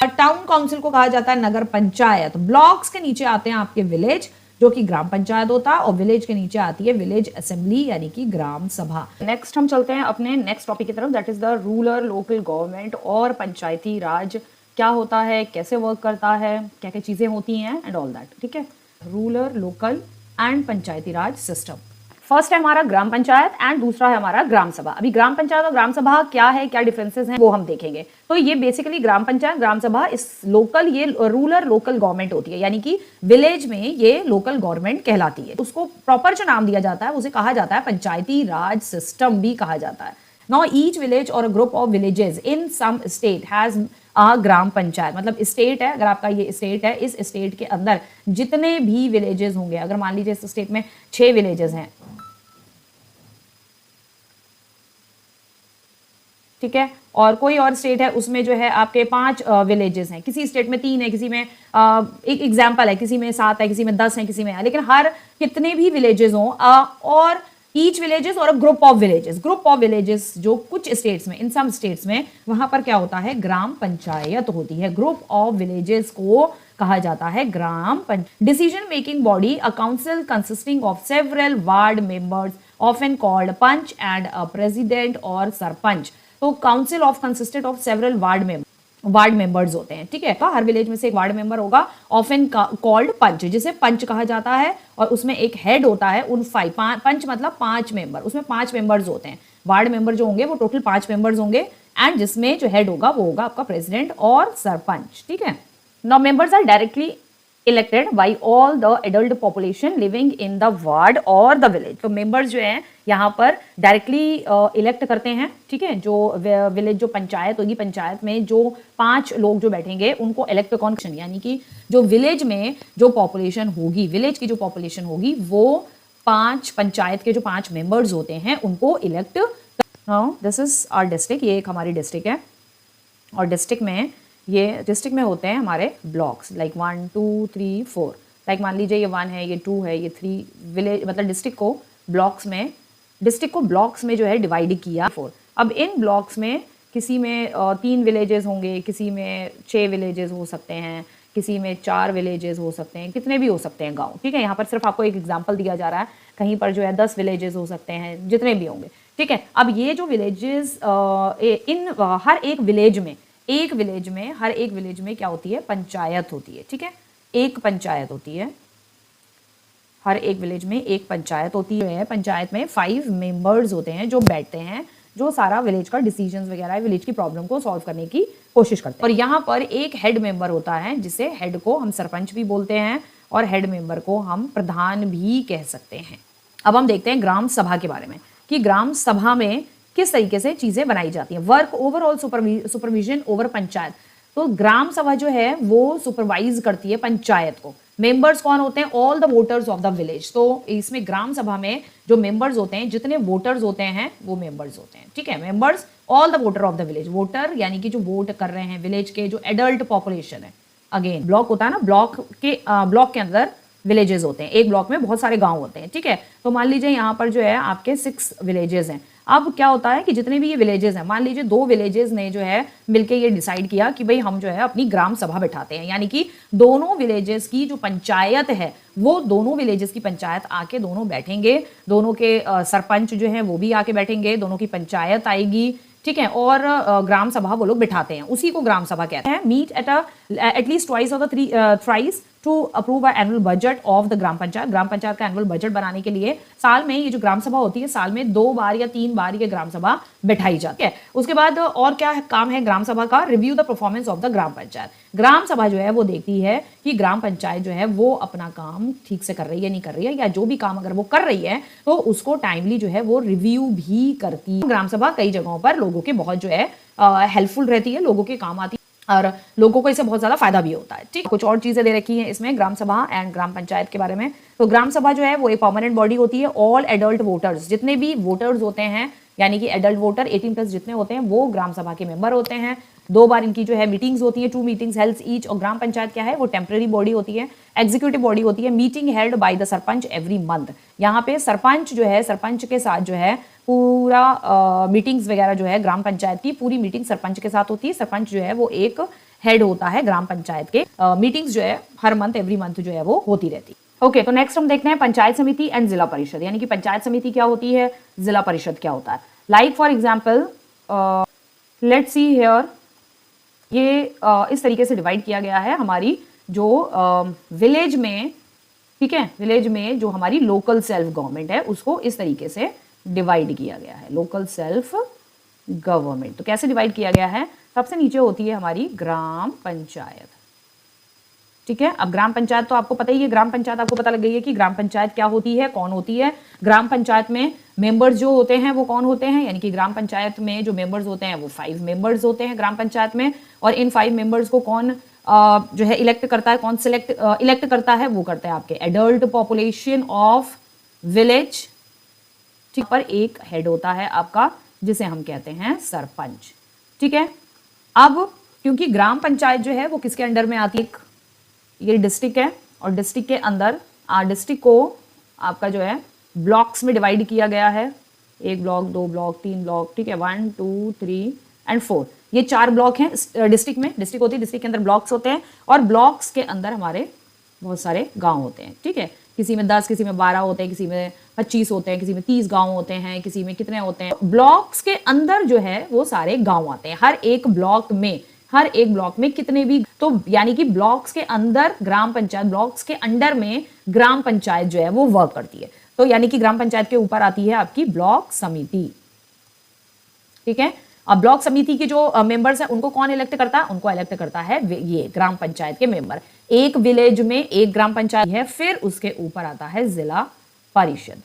टाउन काउंसिल को कहा जाता है नगर पंचायत। ब्लॉक्स के नीचे आते हैं आपके विलेज, जो कि ग्राम पंचायत होता है, और विलेज के नीचे आती है विलेज असेंबली यानी कि ग्राम सभा। नेक्स्ट हम चलते हैं अपने नेक्स्ट टॉपिक की तरफ, that is the rural local government और पंचायती राज क्या होता है, कैसे वर्क करता है, क्या क्या चीजें होती हैं एंड ऑल दैट, ठीक है। Rural local and Panchayati Raj system. First है हमारा ग्राम पंचायत एंड दूसरा है हमारा ग्राम सभा। अभी ग्राम पंचायत और ग्राम सभा क्या है, क्या डिफरेंसेस हैं वो हम देखेंगे। तो ये बेसिकली ग्राम पंचायत, ग्राम सभा इस लोकल, ये रूरल लोकल गवर्नमेंट होती है, यानी कि विलेज में ये लोकल गवर्नमेंट कहलाती है। उसको प्रॉपर जो नाम दिया जाता है उसे कहा जाता है पंचायती राज सिस्टम भी कहा जाता है। Now each village or group of villages in some state has a gram panchayat, मतलब स्टेट है, अगर आपका ये स्टेट है, इस स्टेट के अंदर जितने भी विलेजेस होंगे, अगर मान लीजिए इस स्टेट में 6 विलेजेस हैं, ठीक है, और कोई और स्टेट है उसमें जो है आपके 5 विलेजेस हैं, किसी स्टेट में 3 है, किसी में एक एग्जांपल है, किसी में 7 है, किसी में 10 है, किसी में है, लेकिन हर कितने भी विलेजेस हों और ईच विलेजेस और ग्रुप ऑफ विलेजेस जो कुछ स्टेट्स में, इन सम स्टेट्स में वहां पर क्या होता है, ग्राम पंचायत होती है। ग्रुप ऑफ विलेजेस को कहा जाता है gram panchayat. Decision making body, a council consisting of several ward members often called panch and a president or sarpanch. तो council of consisted of several ward members होते हैं, ठीक है। तो हर विलेज में से एक वार्ड मेंबर होगा, ऑफन कॉल्ड पंच, जिसे पंच कहा जाता है, और उसमें एक हेड होता है। उन 5 पंच मतलब 5 मेंबर, उसमें 5 मेंबर्स होते हैं। वार्ड मेंबर जो होंगे वो टोटल 5 मेंबर्स होंगे, एंड जिसमें जो हेड होगा वो होगा आपका प्रेसिडेंट और सरपंच, ठीक है। Now members are directly elected by all the adult population living in the ward और द विलेज। तो मेंबर्स जो हैं यहाँ पर डायरेक्टली इलेक्ट करते हैं, ठीक है। जो विलेज, जो पंचायत होगी, पंचायत में जो 5 लोग जो बैठेंगे उनको इलेक्ट कौन, यानी कि जो विलेज में जो पॉपुलेशन होगी, विलेज की जो पॉपुलेशन होगी वो 5 पंचायत के जो 5 मेंबर्स होते हैं उनको elect. This is our district, ये एक हमारी डिस्ट्रिक्ट है, और डिस्ट्रिक्ट में होते हैं हमारे ब्लॉक्स, लाइक 1 2 3 4। लाइक मान लीजिए ये 1 है, ये 2 है, ये 3 विलेज, मतलब डिस्ट्रिक्ट को ब्लॉक्स में जो है डिवाइड किया 4। अब इन ब्लॉक्स में किसी में 3 विलेजेस होंगे, किसी में 6 विलेजेस हो सकते हैं, किसी में 4 विलेजेस हो सकते हैं, कितने भी हो सकते हैं गांव, ठीक है। यहाँ पर सिर्फ आपको एक एग्जांपल दिया जा रहा है, कहीं पर जो है 10 विलेजेस हो सकते हैं, जितने भी होंगे, ठीक है। अब ये जो विलेजेस हर एक विलेज में क्या होती है, पंचायत होती है, ठीक है। एक पंचायत होती है, हर एक विलेज में एक पंचायत होती है। पंचायत में 5 मेंबर्स होते हैं जो बैठते हैं, जो सारा विलेज का डिसीजंस वगैरह, विलेज की प्रॉब्लम को सॉल्व करने की कोशिश करते हैं। और यहाँ पर एक हेड मेंबर होता है, जिसे हेड को हम सरपंच भी बोलते हैं और हेड मेंबर को हम प्रधान भी कह सकते हैं। अब हम देखते हैं ग्राम सभा के बारे में, कि ग्राम सभा में किस तरीके से चीजें बनाई जाती हैं। Work overall supervision over panchayat. तो ग्राम सभा जो है वो सुपरवाइज करती है पंचायत को। मेंबर्स कौन होते हैं, all the voters of the village. तो इसमें ग्राम सभा में जो मेंबर्स होते हैं, जितने वोटर्स होते हैं वो मेंबर्स होते हैं, ठीक है। Members all the voter of the village. Voter यानी कि जो वोट कर रहे हैं विलेज के, जो एडल्ट पॉपुलेशन है। अगेन ब्लॉक होता है ना, ब्लॉक के अंदर विलेजेस होते हैं, एक ब्लॉक में बहुत सारे गांव होते हैं, ठीक है। तो मान लीजिए यहाँ पर जो है आपके 6 विलेजेस हैं। अब क्या होता है कि जितने भी ये विलेजेस हैं, मान लीजिए 2 विलेजेस ने जो है मिलके ये डिसाइड किया कि भाई हम जो है अपनी ग्राम सभा बैठाते हैं, यानी कि दोनों विलेजेस की जो पंचायत है, वो दोनों विलेजेस की पंचायत आके दोनों बैठेंगे, दोनों के सरपंच जो है वो भी आके बैठेंगे, दोनों की पंचायत आएगी, ठीक है। और ग्राम सभा वो लोग बिठाते हैं, उसी को ग्राम सभा कहते हैं। Meet at least twice or thrice to approve annual budget of the gram panchayat. Gram panchayat का एनुअल बजट बनाने के लिए साल में ये जो ग्राम सभा होती है, साल में 2 बार या 3 बार ये ग्राम सभा बैठाई जाती है। उसके बाद और क्या काम है ग्राम सभा का, review the performance of the gram panchayat. Gram sabha जो है वो देखती है कि ग्राम पंचायत जो है वो अपना काम ठीक से कर रही है, नहीं कर रही है, या जो भी काम अगर वो कर रही है तो उसको टाइमली जो है वो रिव्यू भी करती है। ग्राम सभा कई जगहों पर लोगों के बहुत जो है हेल्पफुल रहती है, लोगों के काम आती है और लोगों को इससे बहुत ज्यादा फायदा भी होता है, ठीक। कुछ और चीजें दे रखी हैं इसमें ग्राम सभा एंड ग्राम पंचायत के बारे में। तो ग्राम सभा जो है वो एक परमानेंट बॉडी होती है। ऑल एडल्ट वोटर्स, जितने भी वोटर्स होते हैं, यानी कि एडल्ट वोटर 18+ जितने होते हैं, वो ग्राम सभा के मेंबर होते हैं। 2 बार इनकी जो है मीटिंग्स होती है, 2 मीटिंग्स हेल्ड ईच। और ग्राम पंचायत क्या है, वो टेम्पररी बॉडी होती है, एग्जीक्यूटिव बॉडी होती है। Meeting held by the sarpanch every month. यहाँ पे सरपंच जो है, सरपंच के साथ जो है पूरा मीटिंग्स वगैरह जो है, ग्राम पंचायत की पूरी मीटिंग सरपंच के साथ होती है। सरपंच जो है वो एक हेड होता है ग्राम पंचायत के। मीटिंग्स जो है हर मंथ, एवरी मंथ जो है वो होती रहती है। ओके, तो नेक्स्ट हम देखते हैं पंचायत समिति एंड जिला परिषद, यानी कि पंचायत समिति क्या होती है, जिला परिषद क्या होता है। Like for example let's see here, ये इस तरीके से डिवाइड किया गया है हमारी जो विलेज में, ठीक है, विलेज में जो हमारी लोकल सेल्फ गवर्नमेंट है उसको इस तरीके से डिवाइड किया गया है, लोकल सेल्फ गवर्नमेंट। तो कैसे डिवाइड किया गया है, सबसे नीचे होती है हमारी ग्राम पंचायत, ठीक है। अब ग्राम पंचायत तो आपको पता ही है, ग्राम पंचायत आपको पता लग गई है कि ग्राम पंचायत क्या होती है, कौन होती है। ग्राम पंचायत में मेंबर्स जो होते हैं वो कौन होते हैं, यानी कि ग्राम पंचायत में जो मेंबर्स होते हैं वो 5 मेंबर्स होते हैं ग्राम पंचायत में। और इन 5 मेंबर्स को कौन जो है इलेक्ट करता है, कौन इलेक्ट करता है, वो करता है आपके एडल्ट पॉपुलेशन ऑफ विलेज, ठीक। पर एक हेड होता है आपका, जिसे हम कहते हैं सरपंच, ठीक है। अब क्योंकि ग्राम पंचायत जो है वो किसके अंडर में आती है, ये डिस्ट्रिक्ट है, और डिस्ट्रिक्ट के अंदर डिस्ट्रिक्ट को आपका जो है ब्लॉक्स में डिवाइड किया गया है, 1 ब्लॉक, 2 ब्लॉक, 3 ब्लॉक, ठीक है, 1 2 3 एंड 4, ये 4 ब्लॉक हैं डिस्ट्रिक्ट में। डिस्ट्रिक्ट होती है, डिस्ट्रिक्ट के अंदर ब्लॉक्स होते हैं, और ब्लॉक्स के अंदर हमारे बहुत सारे गांव होते हैं, ठीक है। किसी में 10, किसी में 12 होते हैं, किसी में 25 होते हैं, किसी में 30 गांव होते हैं, किसी में कितने होते हैं। ब्लॉक्स के अंदर जो है वो सारे गांव आते हैं, हर एक ब्लॉक में कितने भी, तो यानी कि ब्लॉक्स के अंदर ग्राम पंचायत, ब्लॉक्स के अंडर में ग्राम पंचायत जो है वो वर्क करती है। तो यानी कि ग्राम पंचायत के ऊपर आती है आपकी ब्लॉक समिति, ठीक है। अब ब्लॉक समिति के जो मेंबर्स हैं उनको कौन इलेक्ट करता है, उनको इलेक्ट करता है ये ग्राम पंचायत के मेंबर। एक विलेज में एक ग्राम पंचायत है, फिर उसके ऊपर आता है जिला परिषद,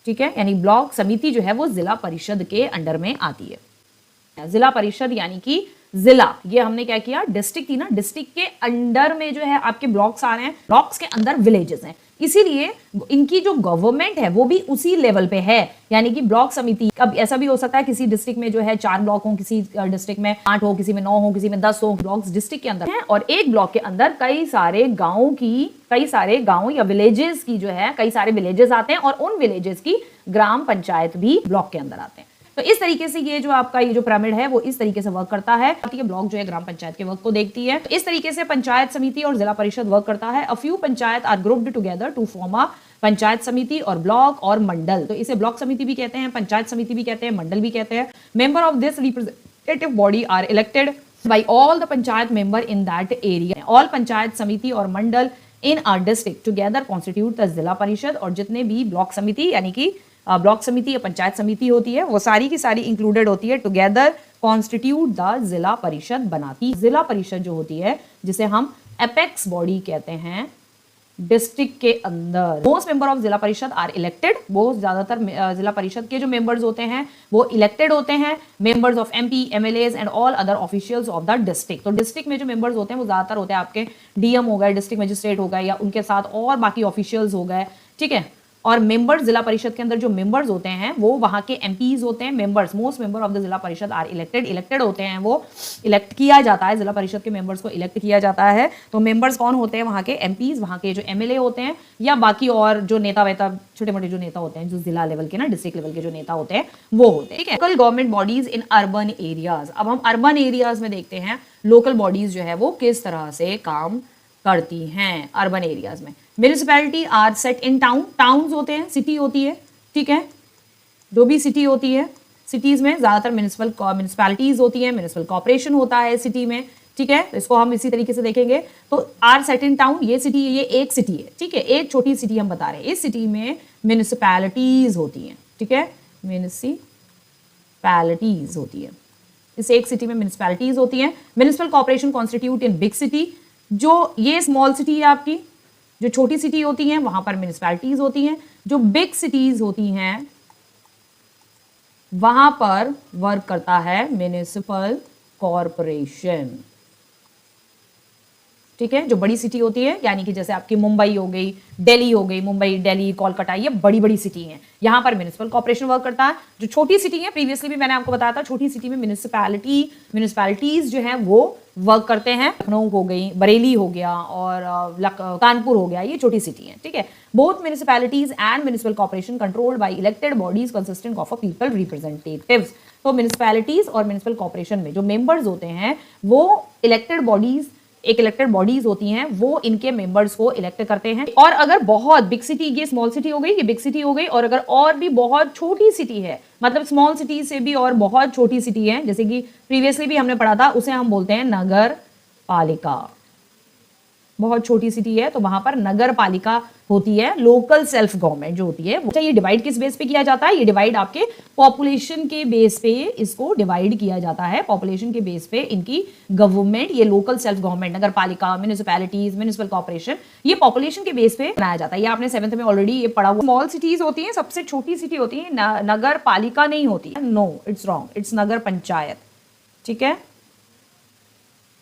ठीक है। यानी ब्लॉक समिति जो है वो जिला परिषद के अंडर में आती है। जिला परिषद यानी कि जिला, ये हमने क्या किया, डिस्ट्रिक्ट थी ना, डिस्ट्रिक्ट के अंडर में जो है आपके ब्लॉक्स आ रहे हैं, ब्लॉक्स के अंदर विलेजेस हैं, इसीलिए इनकी जो गवर्नमेंट है वो भी उसी लेवल पे है, यानी कि ब्लॉक समिति। अब ऐसा भी हो सकता है किसी डिस्ट्रिक्ट में जो है 4 ब्लॉक हो, किसी डिस्ट्रिक्ट में 8 हो, किसी में 9 हो, किसी में 10 हो। ब्लॉक्स डिस्ट्रिक्ट के अंदर हैं और एक ब्लॉक के अंदर कई सारे गांव या विलेजेस की जो है कई सारे विलेजेस आते हैं और उन विलेजेस की ग्राम पंचायत भी ब्लॉक के अंदर आते हैं। तो इस तरीके से ये जो आपका ये जो पिरामिड है वो इस तरीके से वर्क करता है। ब्लॉक जो है ग्राम पंचायत के वर्क को देखती है। तो इस तरीके से पंचायत समिति और जिला परिषद वर्क करता है। A few panchayat are grouped together to form a panchayat samiti और ब्लॉक और मंडल। तो इसे ब्लॉक समिति भी कहते हैं, पंचायत समिति भी कहते हैं, मंडल भी कहते हैं। Member of this representative body are elected by all the panchayat member in that area. all panchayat samiti और मंडल in our district together constitute the जिला परिषद। और जितने भी ब्लॉक समिति यानी कि ब्लॉक समिति या पंचायत समिति होती है वो सारी की सारी इंक्लूडेड होती है, टुगेदर कॉन्स्टिट्यूट द जिला परिषद बनाती। जिला परिषद जो होती है जिसे हम एपेक्स बॉडी कहते हैं डिस्ट्रिक्ट के अंदर। मोस्ट मेंबर ऑफ जिला परिषद आर इलेक्टेड। वो ज्यादातर जिला परिषद के जो मेंबर्स होते हैं वो इलेक्टेड होते हैं। Members of MP, MLAs and all other officials of the district. तो डिस्ट्रिक्ट में जो मेंबर्स होते हैं वो ज्यादातर होते हैं आपके डीएम हो गए, डिस्ट्रिक्ट मजिस्ट्रेट हो गए, या उनके साथ और बाकी ऑफिशियल्स हो गए, ठीक है। और मेंबर्स जिला परिषद के अंदर जो मेंबर्स होते हैं वो वहां के एमपीज होते हैं। Members most member of the जिला परिषद आर इलेक्टेड होते हैं। वो इलेक्ट किया जाता है, जिला परिषद के मेंबर्स को इलेक्ट किया जाता है। तो मेंबर्स कौन होते हैं? वहां के एमपीज, वहां के जो एमएलए होते हैं, या बाकी और जो नेता वेता छोटे मोटे जो नेता होते हैं, जो जिला लेवल के ना डिस्ट्रिक्ट लेवल के जो नेता होते हैं वो होते हैं, ठीक है। Local government bodies in urban areas. अब हम अर्बन एरियाज में देखते हैं लोकल बॉडीज जो है वो किस तरह से काम करती हैं अर्बन एरियाज में। Municipality are set in town. Towns होते हैं, सिटी होती है, ठीक है। जो भी सिटी होती है, सिटीज में ज्यादातर म्यूनिसिपैलिटीज होती है, म्यूनिसिपल कॉर्पोरेशन होता है सिटी में, ठीक है। तो इसको हम इसी तरीके से देखेंगे। तो आर सेट इन टाउन, ये सिटी, ये एक सिटी है, ठीक है, एक छोटी सिटी हम बता रहे हैं। इस सिटी में म्यूनिसिपैलिटीज होती हैं, ठीक है, म्यूनिसिपैलिटीज होती है। इस एक सिटी में म्यूनिसिपैलिटीज होती हैं। Municipal corporation constitute in big city. जो ये स्मॉल सिटी है आपकी, जो छोटी सिटी होती हैं वहां पर म्यूनिसिपैलिटीज होती हैं। जो बिग सिटीज होती हैं वहां पर वर्क करता है म्युनिसिपल कॉर्पोरेशन, ठीक है। जो बड़ी सिटी होती है, यानी कि जैसे आपकी मुंबई हो गई, दिल्ली हो गई, मुंबई, दिल्ली, कोलकाता, ये बड़ी बड़ी सिटी हैं, यहां पर म्युनिसिपल कॉर्पोरेशन वर्क करता है। जो छोटी सिटी है, प्रीवियसली भी मैंने आपको बताया था, छोटी सिटी में म्यूनिसिपैलिटीज जो है वो वर्क करते हैं। लखनऊ हो गई, बरेली हो गया और कानपुर हो गया, ये छोटी सिटी है, ठीक है। Both municipalities and municipal corporation controlled by elected bodies consisting of a people representatives. तो म्यूनिसिपैलिटीज और म्यूनिसिपल कॉर्पोरेशन में जो मेंबर्स होते हैं वो इलेक्टेड बॉडीज, एक इलेक्टेड बॉडीज होती हैं, वो इनके मेंबर्स को इलेक्ट करते हैं। और अगर बहुत बिग सिटी, ये स्मॉल सिटी हो गई, ये बिग सिटी हो गई, और अगर और भी बहुत छोटी सिटी है, मतलब स्मॉल सिटी से भी और बहुत छोटी सिटी है, जैसे कि प्रीवियसली भी हमने पढ़ा था, उसे हम बोलते हैं नगर पालिका। बहुत छोटी सिटी है तो वहां पर नगर पालिका होती है। लोकल सेल्फ गवर्नमेंट जो होती है वो, ये डिवाइड किस बेस पे किया जाता है? ये डिवाइड आपके पॉपुलेशन के बेस पे इसको डिवाइड किया जाता है। पॉपुलेशन के बेस पे इनकी गवर्नमेंट, ये लोकल सेल्फ गवर्नमेंट, नगर पालिका, म्यूनिसिपैलिटीज, म्यूनिसिपल कॉर्पोरेशन, ये पॉपुलेशन के बेस पे बनाया जाता है। ये आपने 7th में ऑलरेडी ये पढ़ा हुआ। स्मॉल सिटीज होती है, सबसे छोटी सिटी होती है, नगर पालिका नहीं होती है। नो, इट्स रॉन्ग, इट्स नगर पंचायत, ठीक है।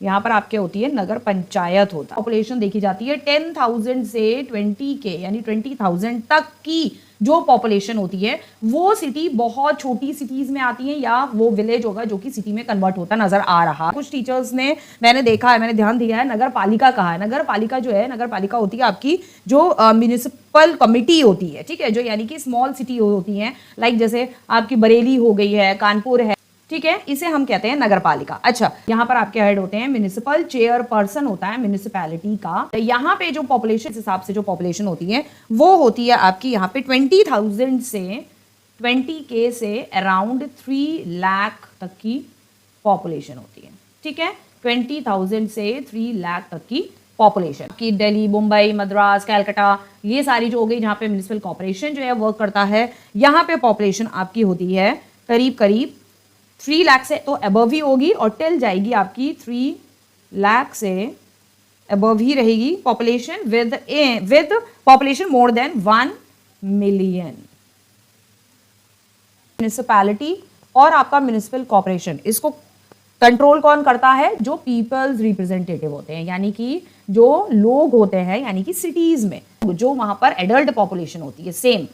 यहाँ पर आपके होती है नगर पंचायत होता है। पॉपुलेशन देखी जाती है 10,000 से 20K यानी 20,000 तक की जो पॉपुलेशन होती है वो सिटी बहुत छोटी सिटीज में आती है, या वो विलेज होगा जो कि सिटी में कन्वर्ट होता नजर आ रहा है। कुछ टीचर्स ने, मैंने देखा है, मैंने ध्यान दिया है, नगर पालिका कहा है। नगर पालिका जो है, नगर पालिका होती है आपकी जो म्यूनिसिपल कमिटी होती है, ठीक है, जो यानी कि स्मॉल सिटी होती है, लाइक जैसे आपकी बरेली हो गई है, कानपुर है, ठीक है, इसे हम कहते हैं नगर पालिका। अच्छा, यहाँ पर आपके हेड होते हैं म्युनिसिपल चेयरपर्सन होता है म्युनिसिपैलिटी का। यहाँ पे जो पॉपुलेशन हिसाब से जो पॉपुलेशन होती है वो होती है आपकी यहाँ पे 20,000 से 20K से अराउंड 3 लाख तक की पॉपुलेशन होती है, ठीक है। 20,000 से 3 लाख तक की पॉपुलेशन की दिल्ली, मुंबई, मद्रास, कलकत्ता, ये सारी जो हो गई जहाँ पे म्युनिसिपल कॉर्पोरेशन जो है वर्क करता है। यहाँ पे पॉपुलेशन आपकी होती है करीब करीब 3 लाख से तो अबव ही होगी, और टिल जाएगी आपकी 3 लाख से अबव ही रहेगी population with population more than 1 million. Municipality और आपका म्युनिसिपल कॉर्पोरेशन, इसको कंट्रोल कौन करता है? जो पीपल्स रिप्रेजेंटेटिव होते हैं, यानी कि जो लोग होते हैं, यानी कि सिटीज में जो वहां पर एडल्ट पॉपुलेशन होती है, सेम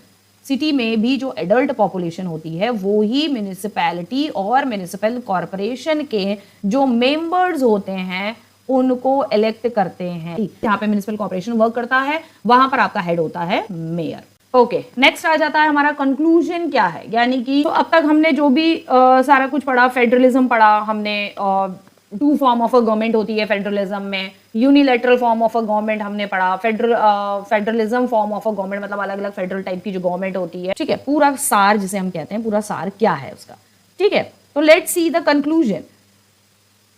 सिटी में भी जो एडल्ट पॉपुलेशन होती है वो ही म्यूनिसिपैलिटी और म्यूनिसिपल कॉरपोरेशन के जो मेंबर्स होते हैं उनको इलेक्ट करते हैं। जहां पे म्यूनिसिपल कॉर्पोरेशन वर्क करता है वहां पर आपका हेड होता है मेयर। ओके, नेक्स्ट आ जाता है हमारा कंक्लूजन क्या है, यानी कि तो अब तक हमने जो भी सारा कुछ पढ़ा, फेडरलिज्म पढ़ा हमने, two form of a government होती है फेडरलिज्म में, unilateral form of a government हमने पढ़ा, federalism form of a government मतलब अलग अलग फेडरल टाइप की जो गवर्नमेंट होती है, ठीक है, पूरा सार जिसे हम कहते हैं, पूरा सार क्या है उसका, ठीक है। तो लेट्स सी द कंक्लूजन।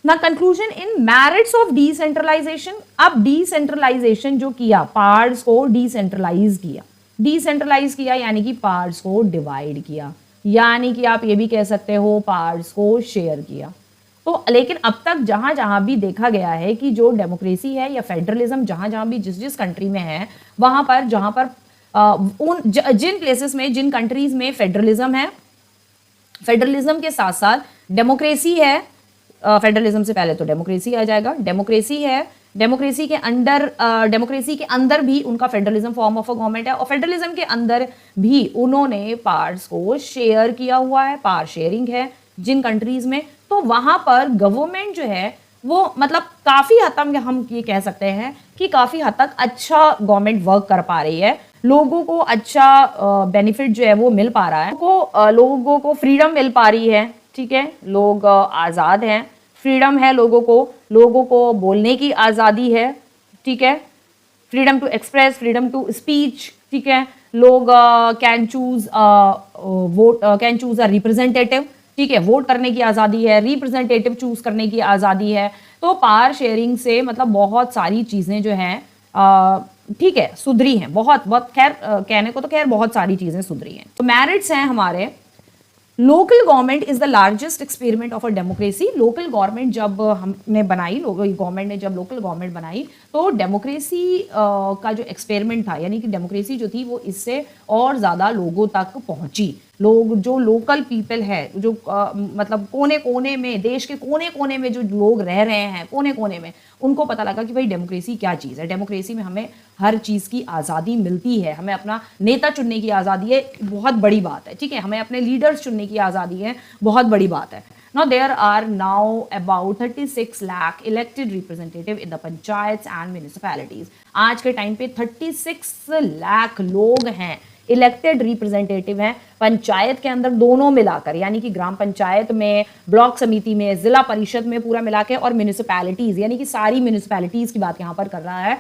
ना conclusion in merits of decentralisation. अब डिसेंट्रलाइजेशन जो किया, पार्ट्स को डिसेंट्रलाइज किया, डिसेंट्रलाइज किया यानी कि पार्ट्स को डिवाइड किया, यानी कि आप ये भी कह सकते हो पार्ट्स को शेयर किया। तो लेकिन अब तक जहां जहां भी देखा गया है कि जो डेमोक्रेसी है या फेडरलिज्म जहां जहां भी जिस जिस कंट्री में है वहां पर जहां पर जिन प्लेसेस में, जिन कंट्रीज में फेडरलिज्म है, फेडरलिज्म के साथ साथ डेमोक्रेसी है, फेडरलिज्म से पहले तो डेमोक्रेसी आ जाएगा, डेमोक्रेसी है, डेमोक्रेसी के अंदर भी उनका federalism form of a government है, और फेडरलिज्म के अंदर भी उन्होंने पार्ट्स को शेयर किया हुआ है, पावर शेयरिंग है जिन कंट्रीज में। तो वहां पर गवर्नमेंट जो है वो मतलब काफी हद तक हम ये कह सकते हैं कि काफी हद तक अच्छा गवर्नमेंट वर्क कर पा रही है, लोगों को अच्छा बेनिफिट जो है वो मिल पा रहा है, लोगों को फ्रीडम मिल पा रही है, ठीक है, लोग आज़ाद हैं, फ्रीडम है लोगों को बोलने की आज़ादी है, ठीक है, freedom to express, freedom to speech, ठीक है, लोग कैन चूज अ रिप्रेजेंटेटिव, ठीक है, वोट करने की आज़ादी है, रिप्रेजेंटेटिव चूज करने की आज़ादी है। तो पावर शेयरिंग से मतलब बहुत सारी चीज़ें जो हैं ठीक है सुधरी हैं, बहुत बहुत खैर कहने को तो खैर बहुत सारी चीज़ें सुधरी हैं। तो मेरिट्स हैं हमारे, local government is the largest experiment of a democracy. Local government जब हमने बनाई, गवर्नमेंट ने जब लोकल गवर्नमेंट बनाई तो डेमोक्रेसी का जो एक्सपेरिमेंट था, यानी कि डेमोक्रेसी जो थी वो इससे और ज़्यादा लोगों तक पहुंची। लोग जो लोकल पीपल है, जो मतलब कोने कोने में, देश के कोने कोने में जो लोग रह रहे हैं, कोने कोने में, उनको पता लगा कि भाई डेमोक्रेसी क्या चीज़ है, डेमोक्रेसी में हमें हर चीज़ की आज़ादी मिलती है, हमें अपना नेता चुनने की आज़ादी है, बहुत बड़ी बात है, ठीक है, हमें अपने लीडर्स चुनने की आज़ादी है, बहुत बड़ी बात है। Now there are now about 36 lakh elected representative in the panchayats and municipalities. आज के टाइम पे 36 लाख लोग हैं, इलेक्टेड रिप्रेजेंटेटिव हैं पंचायत के अंदर दोनों मिलाकर, यानी कि ग्राम पंचायत में, ब्लॉक समिति में, जिला परिषद में पूरा मिला के, और म्यूनिसिपैलिटीज यानी कि सारी म्यूनिसिपैलिटीज की बात यहाँ पर कर रहा है।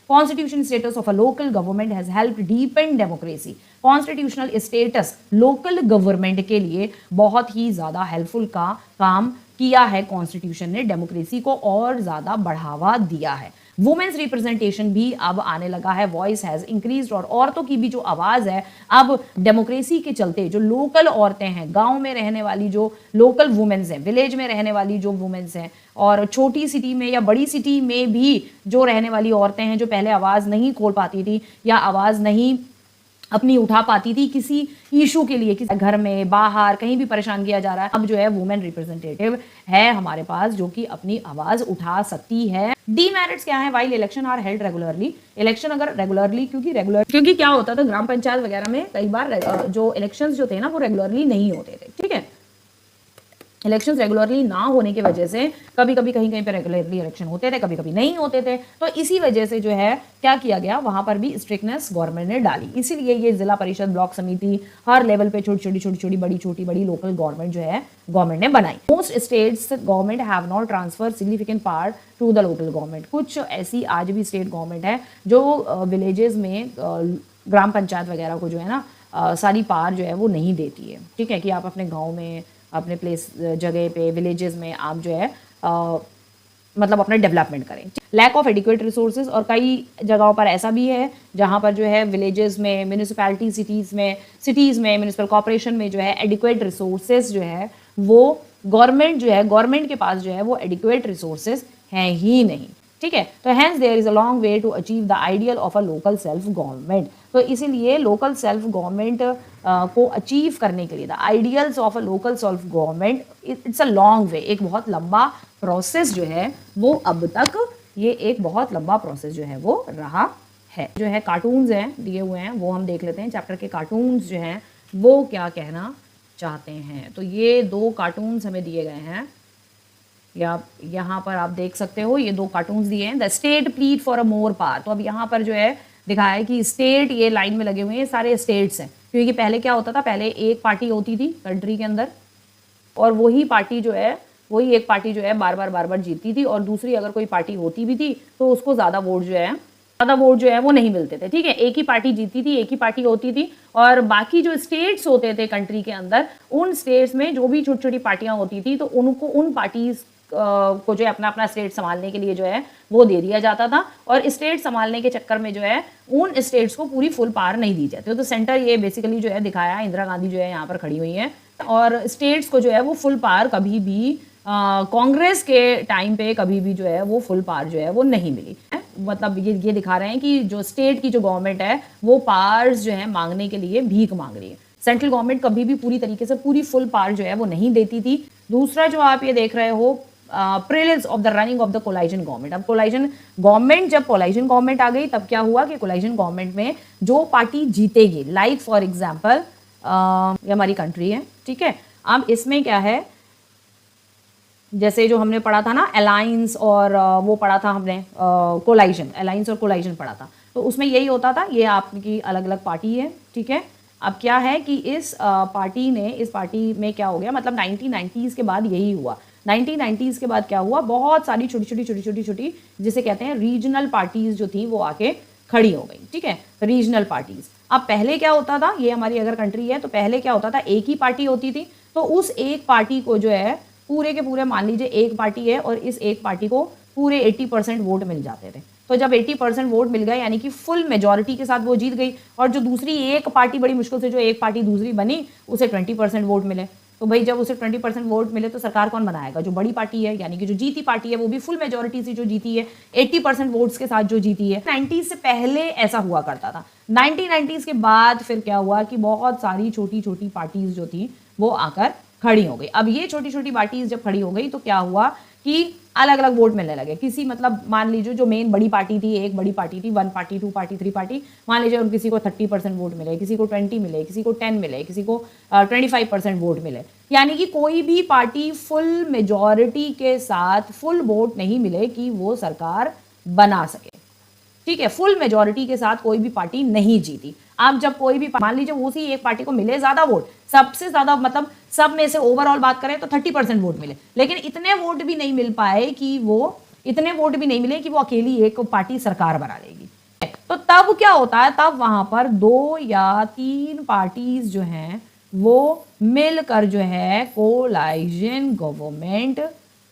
Constitutional status of a local government has helped deepen democracy. Constitutional status local government के लिए बहुत ही ज़्यादा हेल्पफुल का काम किया है, कॉन्स्टिट्यूशन ने डेमोक्रेसी को और ज़्यादा बढ़ावा दिया है। वुमेन्स रिप्रेजेंटेशन भी अब आने लगा है, वॉइस हैज़ इंक्रीज्ड, और औरतों की भी जो आवाज़ है अब डेमोक्रेसी के चलते, जो लोकल औरतें हैं, गांव में रहने वाली जो लोकल वुमेन्स हैं, विलेज में रहने वाली जो वुमेन्स हैं, और छोटी सिटी में या बड़ी सिटी में भी जो रहने वाली औरतें हैं, जो पहले आवाज़ नहीं खोल पाती थी या आवाज़ नहीं अपनी उठा पाती थी किसी इशू के लिए, किसी घर में, बाहर, कहीं भी परेशान किया जा रहा है, अब जो है वुमेन रिप्रेजेंटेटिव है हमारे पास जो कि अपनी आवाज उठा सकती है। डीमेरिट्स क्या है? While election are held regularly, election अगर रेगुलरली, क्योंकि क्या होता था ग्राम पंचायत वगैरह में कई बार जो इलेक्शंस जो थे ना वो रेगुलरली नहीं होते थे, ठीक है, इलेक्शंस रेगुलरली ना होने की वजह से कभी कभी कहीं कहीं पे रेगुलरली इलेक्शन होते थे, कभी कभी नहीं होते थे, तो इसी वजह से जो है क्या किया गया, वहां पर भी स्ट्रिक्टनेस गवर्नमेंट ने डाली। इसीलिए ये जिला परिषद, ब्लॉक समिति, हर लेवल पे छोटी छोटी बड़ी लोकल गवर्नमेंट जो है गवर्नमेंट ने बनाई। Most states government have not transfer significant part two the local government. कुछ ऐसी आज भी स्टेट गवर्नमेंट है जो विलेजेस में ग्राम पंचायत वगैरह को जो है ना सारी पावर जो है वो नहीं देती है, ठीक है, कि आप अपने गाँव में, अपने प्लेस जगह पे, विलेजेस में आप जो है मतलब अपना डेवलपमेंट करें। लैक ऑफ एडिक्वेट रिसोर्सेज, और कई जगहों पर ऐसा भी है जहाँ पर जो है विलेजेस में, म्यूनिसिपैलिटी सिटीज़ में म्यूनिसिपल कॉर्पोरेशन में जो है एडिक्वेट रिसोर्सेज जो है वो गवर्नमेंट के पास जो है वो एडिक्वेट रिसोर्सेज हैं ही नहीं, ठीक है। तो hence there is a long way to achieve the ideal of a local self government. तो इसीलिए लोकल सेल्फ गवर्नमेंट को अचीव करने के लिए, the ideals of a local self government, it's a long way, एक बहुत लंबा प्रोसेस जो है वो अब तक ये एक बहुत लंबा प्रोसेस जो है वो रहा है। जो है कार्टून्स हैं दिए हुए हैं वो हम देख लेते हैं, चैप्टर के कार्टून्स जो हैं वो क्या कहना चाहते हैं। तो ये 2 कार्टून्स हमें दिए गए हैं, या यहाँ पर आप देख सकते हो ये 2 कार्टून्स दिए हैं। The state plead for a more power. तो अब यहाँ पर जो है दिखाया है कि स्टेट, ये लाइन में लगे हुए हैं, सारे स्टेट्स हैं, क्योंकि पहले क्या होता था, पहले एक पार्टी होती थी कंट्री के अंदर और वही पार्टी जो है, वही एक पार्टी जो है बार बार जीतती थी, और दूसरी अगर कोई पार्टी होती भी थी तो उसको ज़्यादा वोट जो है वो नहीं मिलते थे। ठीक है, एक ही पार्टी जीतती थी, एक ही पार्टी होती थी, और बाकी जो स्टेट्स होते थे कंट्री के अंदर, उन स्टेट्स में जो भी छोटी छोटी पार्टियां होती थी तो उनको, उन पार्टीज को जो है अपना अपना स्टेट संभालने के लिए जो है वो दे दिया जाता था, और स्टेट संभालने के चक्कर में जो है उन स्टेट्स को पूरी फुल पावर नहीं दी जाती। तो सेंटर ये बेसिकली जो है दिखाया, इंदिरा गांधी जो है यहाँ पर खड़ी हुई हैं, और स्टेट्स को जो है वो फुल पावर कभी भी कांग्रेस के टाइम पे कभी भी जो है वो फुल पावर जो है वो नहीं मिली है। मतलब ये दिखा रहे हैं कि जो स्टेट की जो गवर्नमेंट है वो पावर्स जो है मांगने के लिए भीख मांग रही है। सेंट्रल गवर्नमेंट कभी भी पूरी तरीके से पूरी फुल पावर जो है वो नहीं देती थी। दूसरा जो आप ये देख रहे हो, prelims of the running of the collision government. अब कोलाइजन गवर्नमेंट, जब कोलाइजन गवर्नमेंट आ गई तब क्या हुआ कि कोलाइजन गवर्नमेंट में जो पार्टी जीतेगी, लाइक फॉर एग्जांपल ये हमारी कंट्री है, ठीक है। अब इसमें क्या है, जैसे जो हमने पढ़ा था ना अलायंस, और वो पढ़ा था हमने कोलाइजन, अलायंस और कोलाइजन पढ़ा था, तो उसमें यही होता था, ये आपकी अलग अलग पार्टी है, ठीक है। अब क्या है कि इस पार्टी में क्या हो गया, मतलब 1990s के बाद यही हुआ। 1990s के बाद क्या हुआ, बहुत सारी छोटी जिसे कहते हैं रीजनल पार्टीज जो थी वो आके खड़ी हो गई, ठीक है, रीजनल पार्टीज। अब पहले क्या होता था, ये हमारी अगर कंट्री है तो पहले क्या होता था, एक ही पार्टी होती थी, तो उस एक पार्टी को जो है पूरे के पूरे, मान लीजिए एक पार्टी है और इस एक पार्टी को पूरे 80% वोट मिल जाते थे। तो जब 80% वोट मिल गए यानी कि फुल मेजॉरिटी के साथ वो जीत गई, और जो दूसरी एक पार्टी, बड़ी मुश्किल से जो एक पार्टी दूसरी बनी, उसे 20% वोट मिले। तो भाई जब उसे 20% वोट मिले तो सरकार कौन बनाएगा, जो बड़ी पार्टी है, यानी कि जो जीती पार्टी है, वो भी फुल मेजॉरिटी से जो जीती है, 80% वोट्स के साथ जो जीती है। 90s से पहले ऐसा हुआ करता था। 1990s के बाद फिर क्या हुआ कि बहुत सारी छोटी छोटी पार्टीज जो थी वो आकर खड़ी हो गई। अब ये छोटी छोटी पार्टीज जब खड़ी हो गई तो क्या हुआ कि अलग अलग वोट मिलने लगे। किसी, मतलब मान लीजिए जो मेन बड़ी पार्टी थी, एक बड़ी पार्टी थी, 1 पार्टी, 2 पार्टी, 3 पार्टी, मान लीजिए और किसी को 30% वोट मिले, किसी को 20 मिले, किसी को 10 मिले, किसी को 25% वोट मिले। यानी कि कोई भी पार्टी फुल मेजॉरिटी के साथ फुल वोट नहीं मिले कि वो सरकार बना सके, ठीक है। फुल मेजॉरिटी के साथ कोई भी पार्टी नहीं जीती। अब जब कोई भी, मान लीजिए उसी एक पार्टी को मिले ज्यादा वोट, सबसे ज्यादा, मतलब सब में से ओवरऑल बात करें तो 30% वोट मिले, लेकिन इतने वोट भी नहीं मिल पाए कि वो, इतने वोट भी नहीं मिले कि वो अकेली एक पार्टी सरकार बना लेगी। तो तब क्या होता है, तब वहां पर 2 या 3 पार्टीज जो हैं वो मिलकर जो है कोलाइजन गवर्नमेंट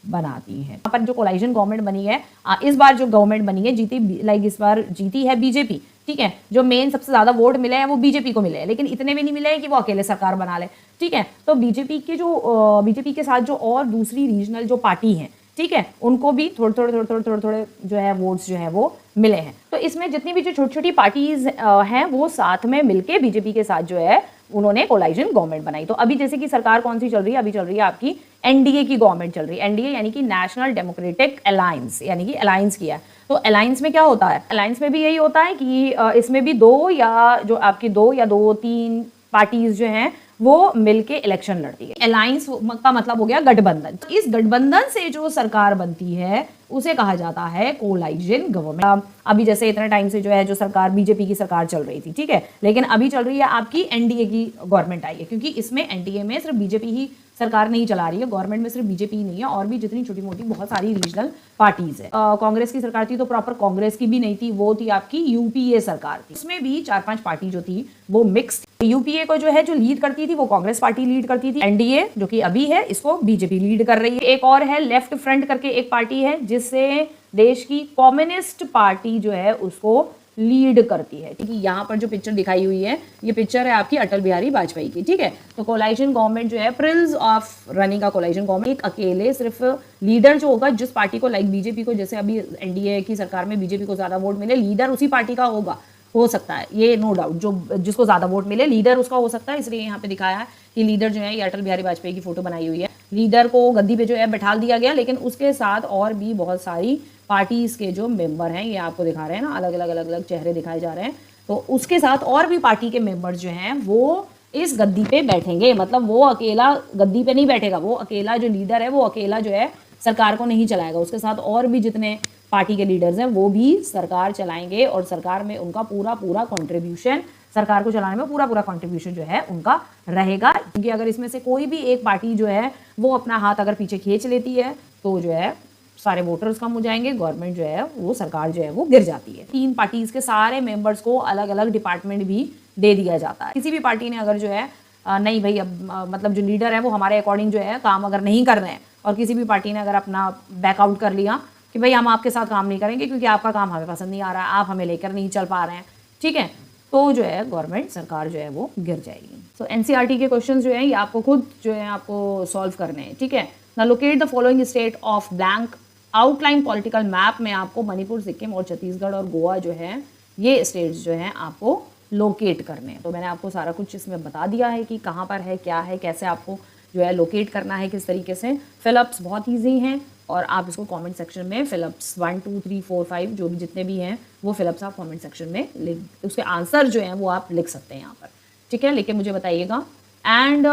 बनाती है। यहाँ पर जो कोलाइजन गवर्नमेंट बनी है, इस बार जो गवर्नमेंट बनी है जीती, लाइक इस बार जीती है बीजेपी, ठीक है। जो मेन सबसे ज्यादा वोट मिले हैं वो बीजेपी को मिले हैं, लेकिन इतने भी नहीं मिले हैं कि वो अकेले सरकार बना ले, ठीक है। तो बीजेपी के साथ जो और दूसरी रीजनल जो पार्टी हैं, ठीक है, उनको भी थोड़े थोड़े जो है वोट्स जो है वो मिले हैं। तो इसमें जितनी भी जो छोटी छोटी पार्टीज हैं वो साथ में मिलके बीजेपी के साथ जो है उन्होंने कोलाइजन गवर्नमेंट बनाई। तो अभी जैसे कि सरकार कौन सी चल रही है, अभी चल रही है आपकी एनडीए की गवर्नमेंट चल रही है। एनडीए यानी कि नेशनल डेमोक्रेटिक अलायंस, यानी कि अलायंस किया। तो अलायंस में क्या होता है, अलायंस में भी यही होता है कि इसमें भी 2 या 2-3 पार्टीज जो हैं वो मिलके इलेक्शन लड़ती है। अलायंस का मतलब हो गया गठबंधन। इस गठबंधन से जो सरकार बनती है उसे कहा जाता है कोलाइजन गवर्नमेंट। अभी जैसे इतने टाइम से जो है जो सरकार, बीजेपी की सरकार चल रही थी, ठीक है, लेकिन अभी चल रही है आपकी एनडीए की गवर्नमेंट आई है, क्योंकि इसमें एनडीए में सिर्फ बीजेपी ही सरकार नहीं चला रही है, गवर्नमेंट में सिर्फ बीजेपी ही नहीं है, और भी जितनी छोटी मोटी बहुत सारी रीजनल पार्टीज है। कांग्रेस की सरकार थी तो प्रॉपर कांग्रेस की भी नहीं थी, वो थी आपकी यूपीए सरकार थी। उसमें भी 4-5 पार्टी जो थी वो मिक्स थी। यूपीए को जो है जो लीड करती थी वो कांग्रेस पार्टी लीड करती थी। एनडीए जो कि अभी है इसको बीजेपी लीड कर रही है। एक और है लेफ्ट फ्रंट करके एक पार्टी है, जिससे देश की कम्युनिस्ट पार्टी जो है उसको लीड करती है, ठीक है। यहाँ पर जो पिक्चर दिखाई हुई है ये पिक्चर है आपकी अटल बिहारी वाजपेयी की, ठीक है। तो कोलाइजन गवर्नमेंट जो है, प्रिल्स ऑफ रनिंग का कोलाइजन गवर्नमेंट, एक अकेले सिर्फ लीडर जो होगा जिस पार्टी को, लाइक बीजेपी को, जैसे अभी एनडीए की सरकार में बीजेपी को ज्यादा वोट मिले, लीडर उसी पार्टी का होगा, हो सकता है, ये नो डाउट, जो जिसको ज़्यादा वोट मिले लीडर उसका हो सकता है। इसलिए यहाँ पे दिखाया है कि लीडर जो है ये अटल बिहारी वाजपेयी की फोटो बनाई हुई है। लीडर को गद्दी पे जो है बैठाल दिया गया, लेकिन उसके साथ और भी बहुत सारी पार्टीज के जो मेंबर हैं, ये आपको दिखा रहे हैं ना, अलग अलग अलग अलग चेहरे दिखाए जा रहे हैं। तो उसके साथ और भी पार्टी के मेंबर जो हैं वो इस गद्दी पे बैठेंगे। मतलब वो अकेला गद्दी पे नहीं बैठेगा, वो अकेला जो लीडर है वो अकेला जो है सरकार को नहीं चलाएगा, उसके साथ और भी जितने पार्टी के लीडर्स हैं वो भी सरकार चलाएंगे और सरकार में उनका पूरा पूरा कंट्रीब्यूशन, सरकार को चलाने में पूरा पूरा कंट्रीब्यूशन जो है उनका रहेगा। क्योंकि अगर इसमें से कोई भी एक पार्टी जो है वो अपना हाथ अगर पीछे खींच लेती है तो जो है सारे वोटर्स कम हो जाएंगे, गवर्नमेंट जो है वो सरकार जो है वो गिर जाती है। 3 पार्टीज के सारे मेंबर्स को अलग अलग डिपार्टमेंट भी दे दिया जाता है। किसी भी पार्टी ने अगर जो है नहीं भाई अब मतलब जो लीडर है वो हमारे अकॉर्डिंग जो है काम अगर नहीं कर रहे हैं, और किसी भी पार्टी ने अगर अपना बैकआउट कर लिया कि भाई हम आपके साथ काम नहीं करेंगे क्योंकि आपका काम हमें पसंद नहीं आ रहा है, आप हमें लेकर नहीं चल पा रहे हैं, ठीक है, तो जो है गवर्नमेंट सरकार जो है वो गिर जाएगी। तो एनसीईआरटी के क्वेश्चंस जो है ये आपको खुद जो है आपको सॉल्व करने हैं, ठीक है। ना locate the following state of blank outline political map में आपको मणिपुर, सिक्किम और छत्तीसगढ़ और गोवा जो है ये स्टेट्स जो हैं आपको लोकेट करने हैं। तो मैंने आपको सारा कुछ इसमें बता दिया है कि कहाँ पर है, क्या है, कैसे आपको जो है लोकेट करना है, किस तरीके से। फिलअप्स बहुत ईजी हैं और आप इसको कमेंट सेक्शन में फिलअप्स 1 2 3 4 5 जो भी जितने भी हैं वो फिलअप्स आप कमेंट सेक्शन में लिख, उसके आंसर जो हैं वो आप लिख सकते हैं यहाँ पर, ठीक है, लेके मुझे बताइएगा। And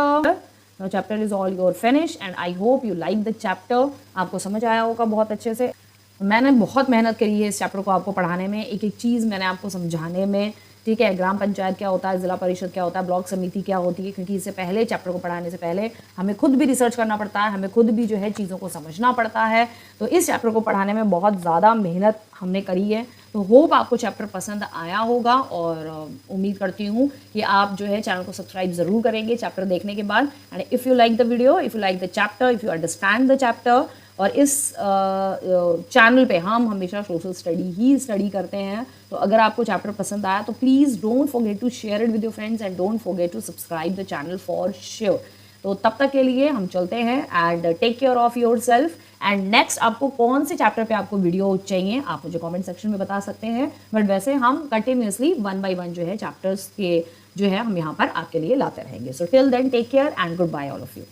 chapter is all your finish and I hope you like the chapter. आपको समझ आया होगा बहुत अच्छे से। मैंने बहुत मेहनत करी है इस चैप्टर को आपको पढ़ाने में, एक एक चीज़ मैंने आपको समझाने में, ठीक है। ग्राम पंचायत क्या होता है, जिला परिषद क्या होता है, ब्लॉक समिति क्या होती है, क्योंकि इससे पहले चैप्टर को पढ़ाने से पहले हमें खुद भी रिसर्च करना पड़ता है, हमें खुद भी जो है चीज़ों को समझना पड़ता है। तो इस चैप्टर को पढ़ाने में बहुत ज़्यादा मेहनत हमने करी है। तो होप आपको चैप्टर पसंद आया होगा और उम्मीद करती हूँ कि आप जो है चैनल को सब्सक्राइब ज़रूर करेंगे चैप्टर देखने के बाद। And if you like the video, if you like the chapter, if you understand the chapter, और इस चैनल पे हम हमेशा सोशल स्टडी ही स्टडी करते हैं, तो अगर आपको चैप्टर पसंद आया तो please don't forget to share it with your friends and don't forget to subscribe the channel for sure. तो तब तक के लिए हम चलते हैं and take care of your self. And next आपको कौन से चैप्टर पे आपको वीडियो चाहिए आप मुझे कमेंट सेक्शन में बता सकते हैं, बट वैसे हम कंटिन्यूसली 1 by 1 जो है चैप्टर्स के जो है हम यहाँ पर आपके लिए लाते रहेंगे। So till then take care and good bye all of you.